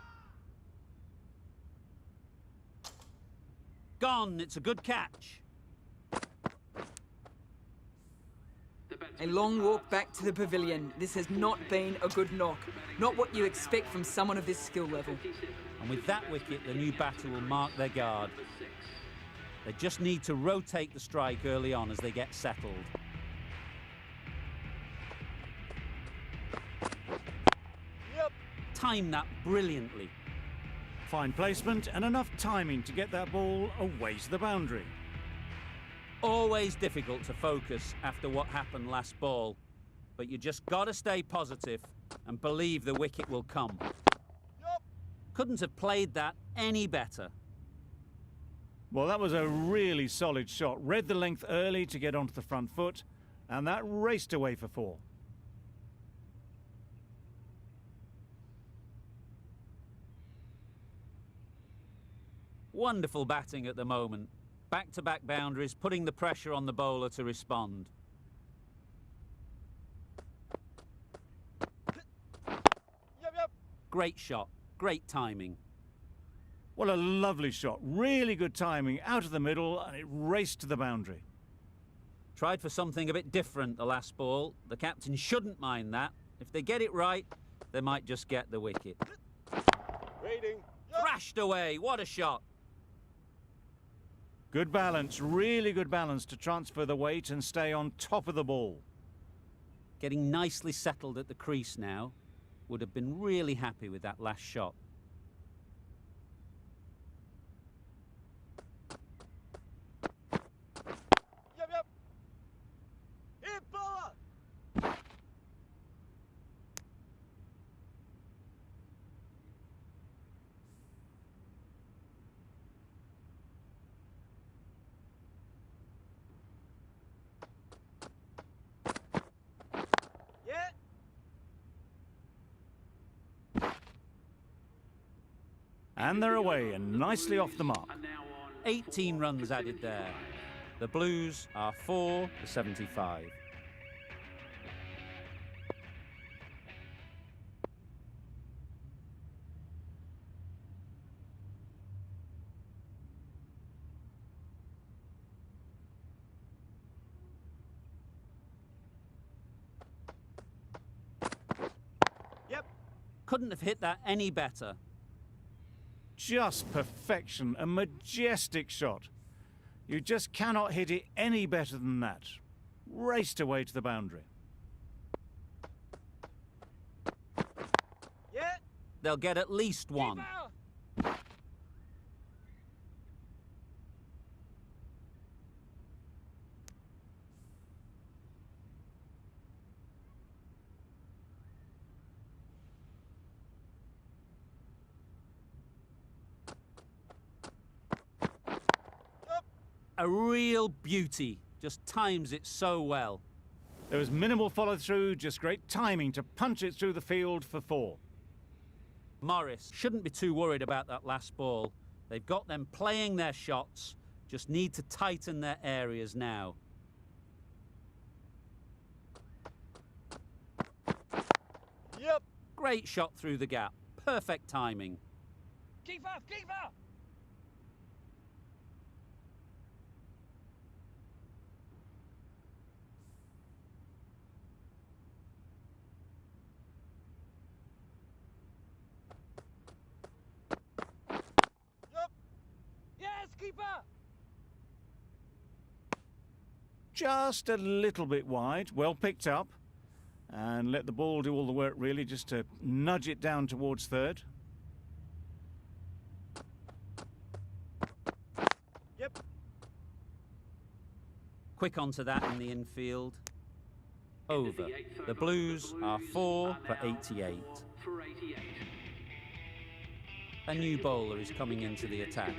Gone, it's a good catch. A long walk back to the pavilion. This has not been a good knock. Not what you expect from someone of this skill level. And with that wicket, the new batter will mark their guard. They just need to rotate the strike early on as they get settled. Yep. Time that brilliantly. Fine placement and enough timing to get that ball away to the boundary. Always difficult to focus after what happened last ball, but you just got to stay positive and believe the wicket will come. Yep. Couldn't have played that any better. Well, that was a really solid shot. Read the length early to get onto the front foot, and that raced away for 4. Wonderful batting at the moment. Back-to-back boundaries, putting the pressure on the bowler to respond. Yep. Great shot, great timing. What a lovely shot. Really good timing out of the middle, and it raced to the boundary. Tried for something a bit different the last ball. The captain shouldn't mind that. If they get it right, they might just get the wicket. Reading. Thrashed away, what a shot. Good balance, really good balance to transfer the weight and stay on top of the ball. Getting nicely settled at the crease now. Would have been really happy with that last shot. Yep. Hit bowler. 'And they're away and nicely off the mark. 18 runs added there. The Blues are 4 for 75. Yep. Couldn't have hit that any better. Just perfection, a majestic shot. You just cannot hit it any better than that. Raced away to the boundary. Yeah. They'll get at least one. Keeper. A real beauty. Just times it so well. There was minimal follow-through, just great timing to punch it through the field for 4. Morris shouldn't be too worried about that last ball. They've got them playing their shots, just need to tighten their areas now. Yep. Great shot through the gap. Perfect timing. Keeper. keeper! Just a little bit wide, well picked up. And let the ball do all the work really, just to nudge it down towards third. Yep. Quick onto that in the infield. Over. The Blues are 4 for 88. A new bowler is coming into the attack.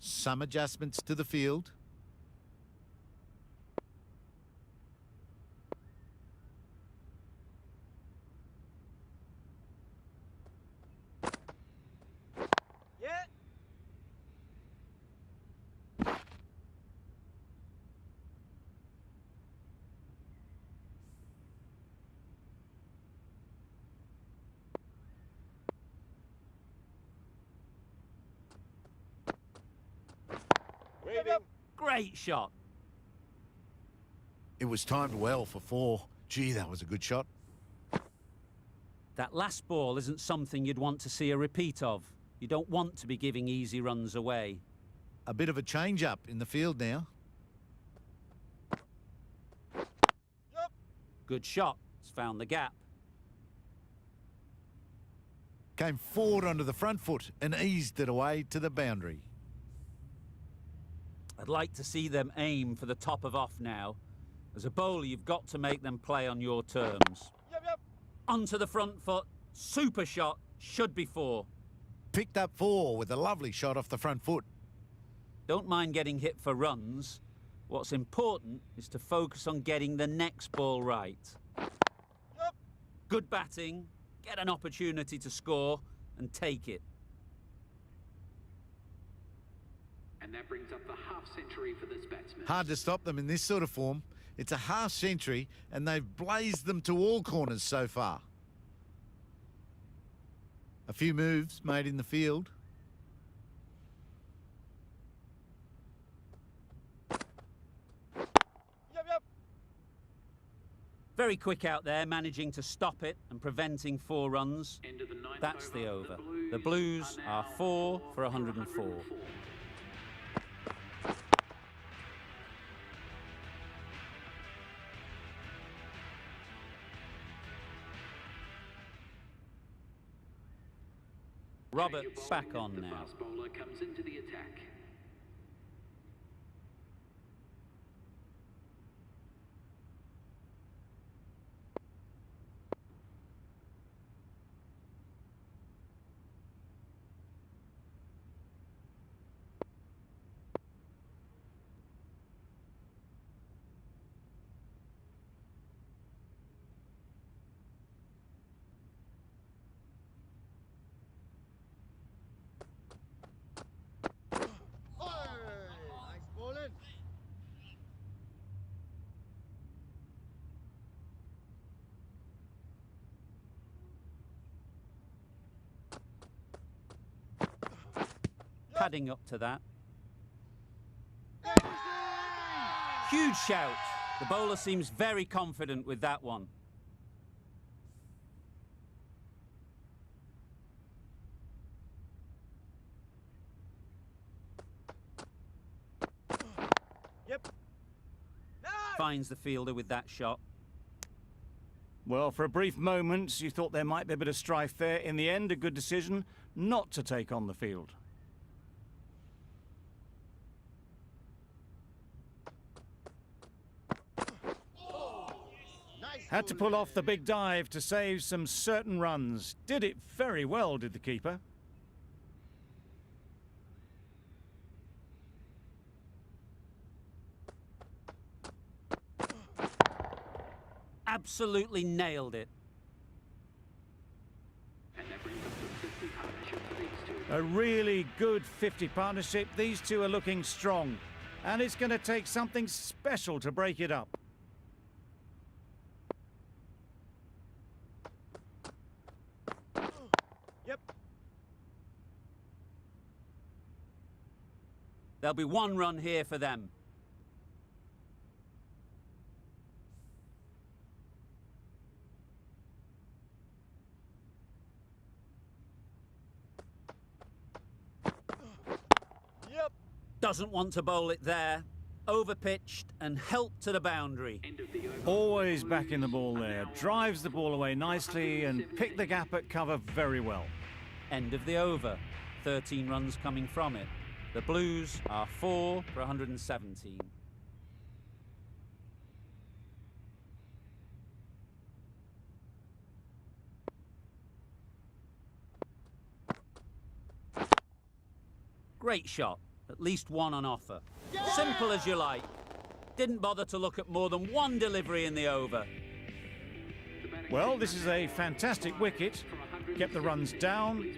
Some adjustments to the field. Yeah. Waving. Great shot. It was timed well for 4. Gee, that was a good shot. That last ball isn't something you'd want to see a repeat of. You don't want to be giving easy runs away. A bit of a change-up in the field now. Yep. Good shot. It's found the gap. Came forward onto the front foot and eased it away to the boundary. I'd like to see them aim for the top of off now. As a bowler, you've got to make them play on your terms. Yep. Onto the front foot. Super shot. Should be 4. Picked up 4 with a lovely shot off the front foot. Don't mind getting hit for runs. What's important is to focus on getting the next ball right. Yep. Good batting. Get an opportunity to score and take it. And that brings up the half century for this batsman. Hard to stop them in this sort of form. It's a half century and they've blazed them to all corners so far. A few moves made in the field. Yep. Very quick out there, managing to stop it and preventing 4 runs. End of the ninth That's the over. over. The Blues are 4 for 104. Roberts back on The now. fast bowler comes into the attack. Nice bowling. Padding up to that. Huge shout. The bowler seems very confident with that one. Yep. No. Finds the fielder with that shot. Well, for a brief moment, you thought there might be a bit of strife there. In the end, a good decision not to take on the field. Nice. Had to pull off the big dive to save some certain runs. Did it very well, did the keeper. Absolutely nailed it. And that brings up the 50 partnership for these two. A really good 50 partnership. These two are looking strong. And it's going to take something special to break it up. Yep. There'll be one run here for them. Yep. Doesn't want to bowl it there. Overpitched and helped to the boundary. End of the over. Always back in the ball there. Drives the ball away nicely and picked the gap at cover very well. End of the over. 13 runs coming from it. The Blues are 4 for 117. Great shot. At least one on offer. Simple as you like. Didn't bother to look at more than one delivery in the over. Well, this is a fantastic wicket. Kept the runs down.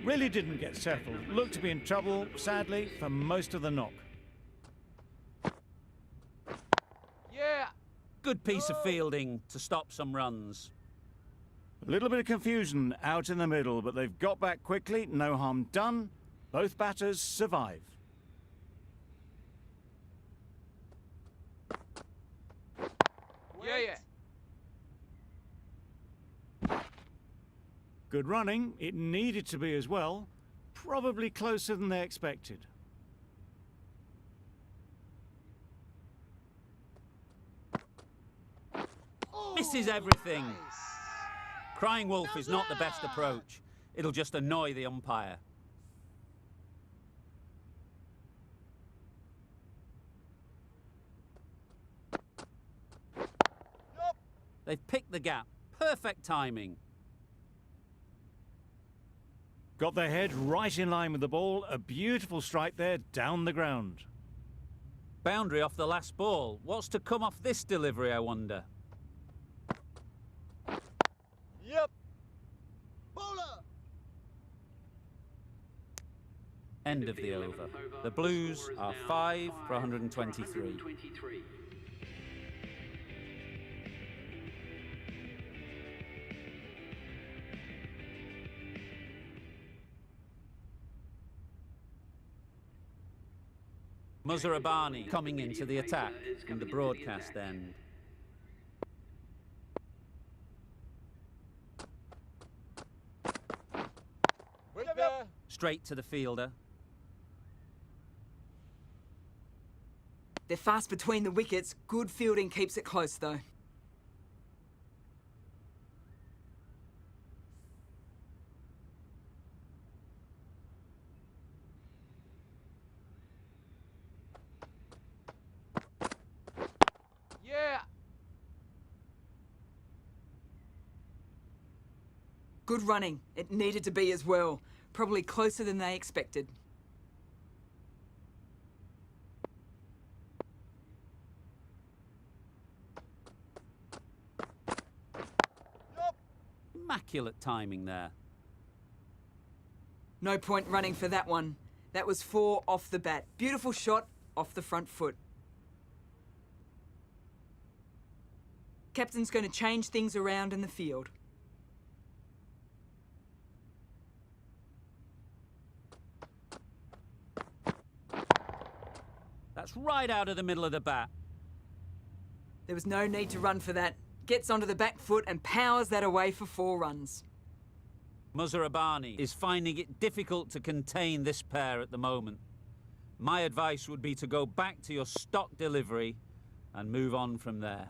Really didn't get settled. Looked to be in trouble, sadly, for most of the knock. Yeah. Good piece of fielding to stop some runs. A little bit of confusion out in the middle, but they've got back quickly. No harm done. Both batters survive. Yeah. Good running. It needed to be as well. Probably closer than they expected. Misses everything. Crying wolf is not the best approach. It'll just annoy the umpire. They've picked the gap. Perfect timing. Got their head right in line with the ball. A beautiful strike there down the ground. Boundary off the last ball. What's to come off this delivery, I wonder? Yep. Bowler. End of the over. The Blues are 5 for 123. Muzarabani coming into the attack in the broadcast end. Straight to the fielder. They're fast between the wickets. Good fielding keeps it close, though. Yeah. Good running. It needed to be as well. Probably closer than they expected. Immaculate timing there. No point running for that one. That was 4 off the bat. Beautiful shot off the front foot. Captain's going to change things around in the field. That's right out of the middle of the bat. There was no need to run for that. Gets onto the back foot and powers that away for 4 runs. Muzarabani is finding it difficult to contain this pair at the moment. My advice would be to go back to your stock delivery and move on from there.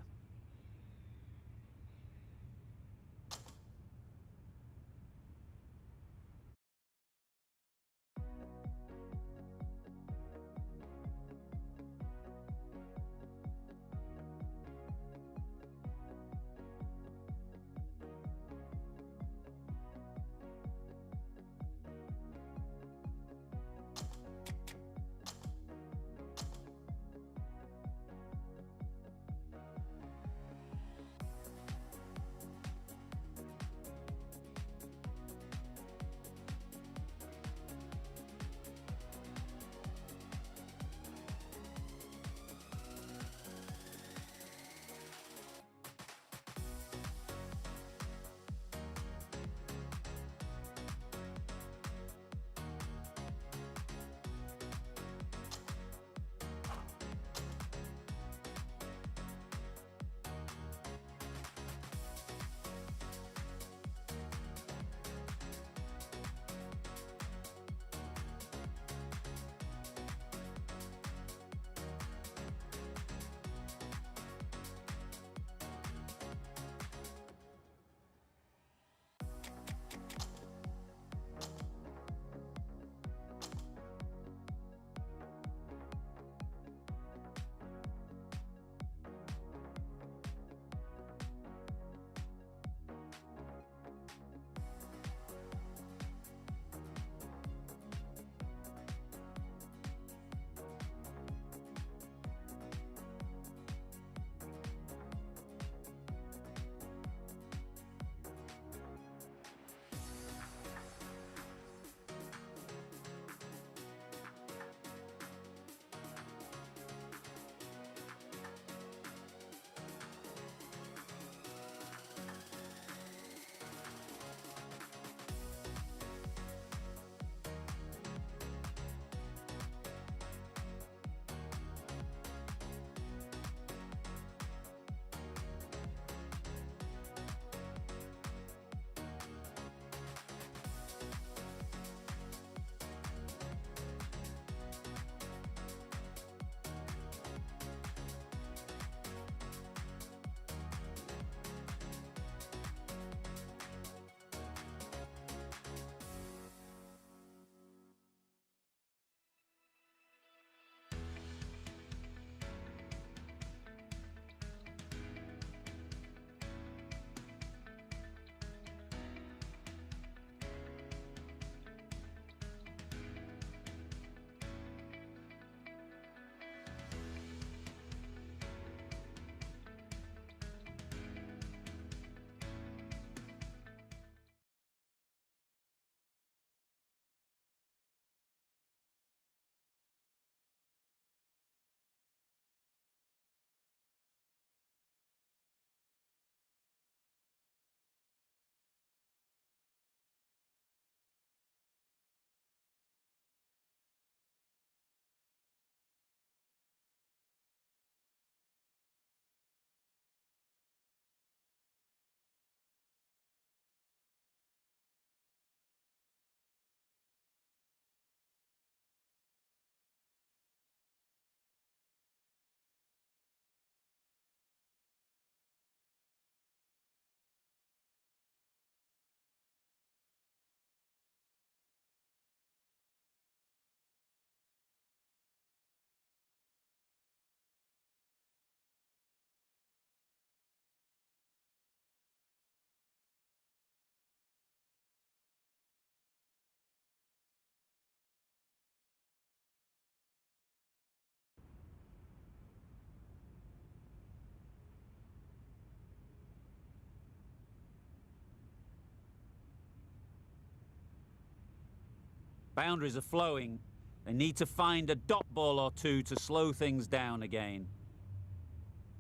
Boundaries are flowing. They need to find a dot ball or two to slow things down again.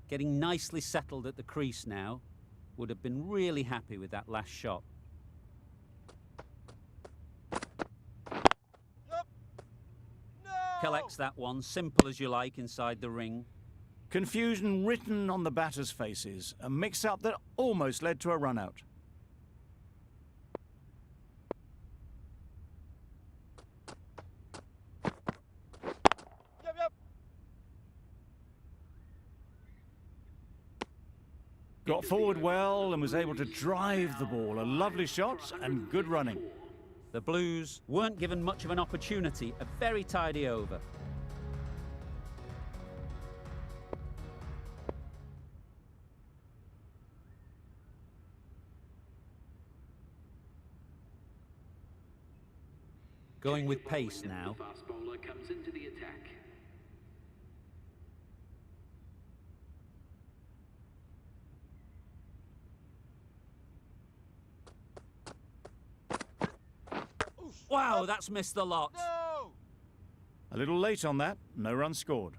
Getting nicely settled at the crease now. Would have been really happy with that last shot. Yup. No. Collects that one, simple as you like, inside the ring. Confusion written on the batters' faces, a mix-up that almost led to a run-out. Yep. Got forward well and was able to drive the ball. A lovely shot and good running. The Blues weren't given much of an opportunity, a very tidy over. Going with pace now. The fast bowler comes into the attack. Wow, that's missed the lot. No. A little late on that, no run scored.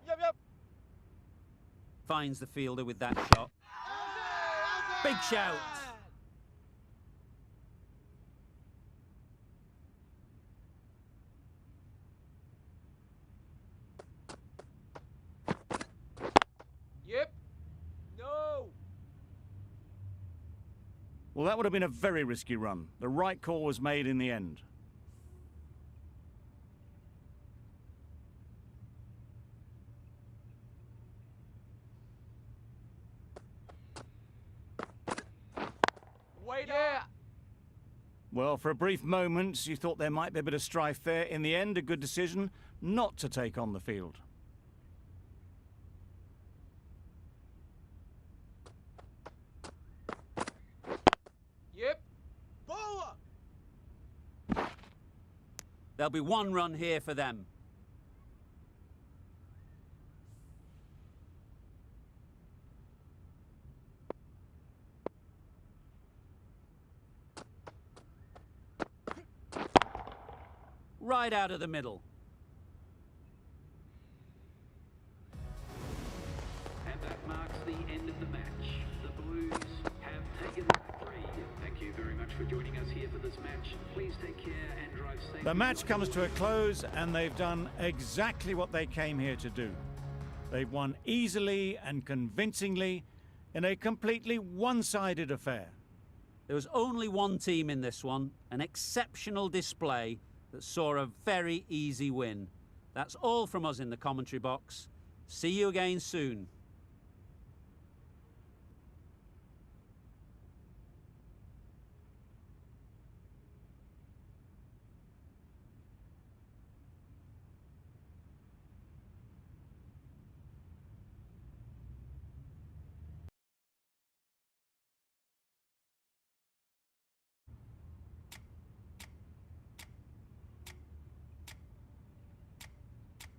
Yep. Finds the fielder with that shot. Big shout. Yep. No. Well, that would have been a very risky run. The right call was made in the end. Wait up. Well, for a brief moment, you thought there might be a bit of strife there. In the end, a good decision not to take on the field. Yep. Bowler. There'll be one run here for them. Right out of the middle. And that marks the end of the match. The Blues have taken 3. Thank you very much for joining us here for this match. Please take care and drive safely. The match comes to a close and they've done exactly what they came here to do. They've won easily and convincingly in a completely one-sided affair. There was only one team in this one, an exceptional display that saw a very easy win. That's all from us in the commentary box. See you again soon.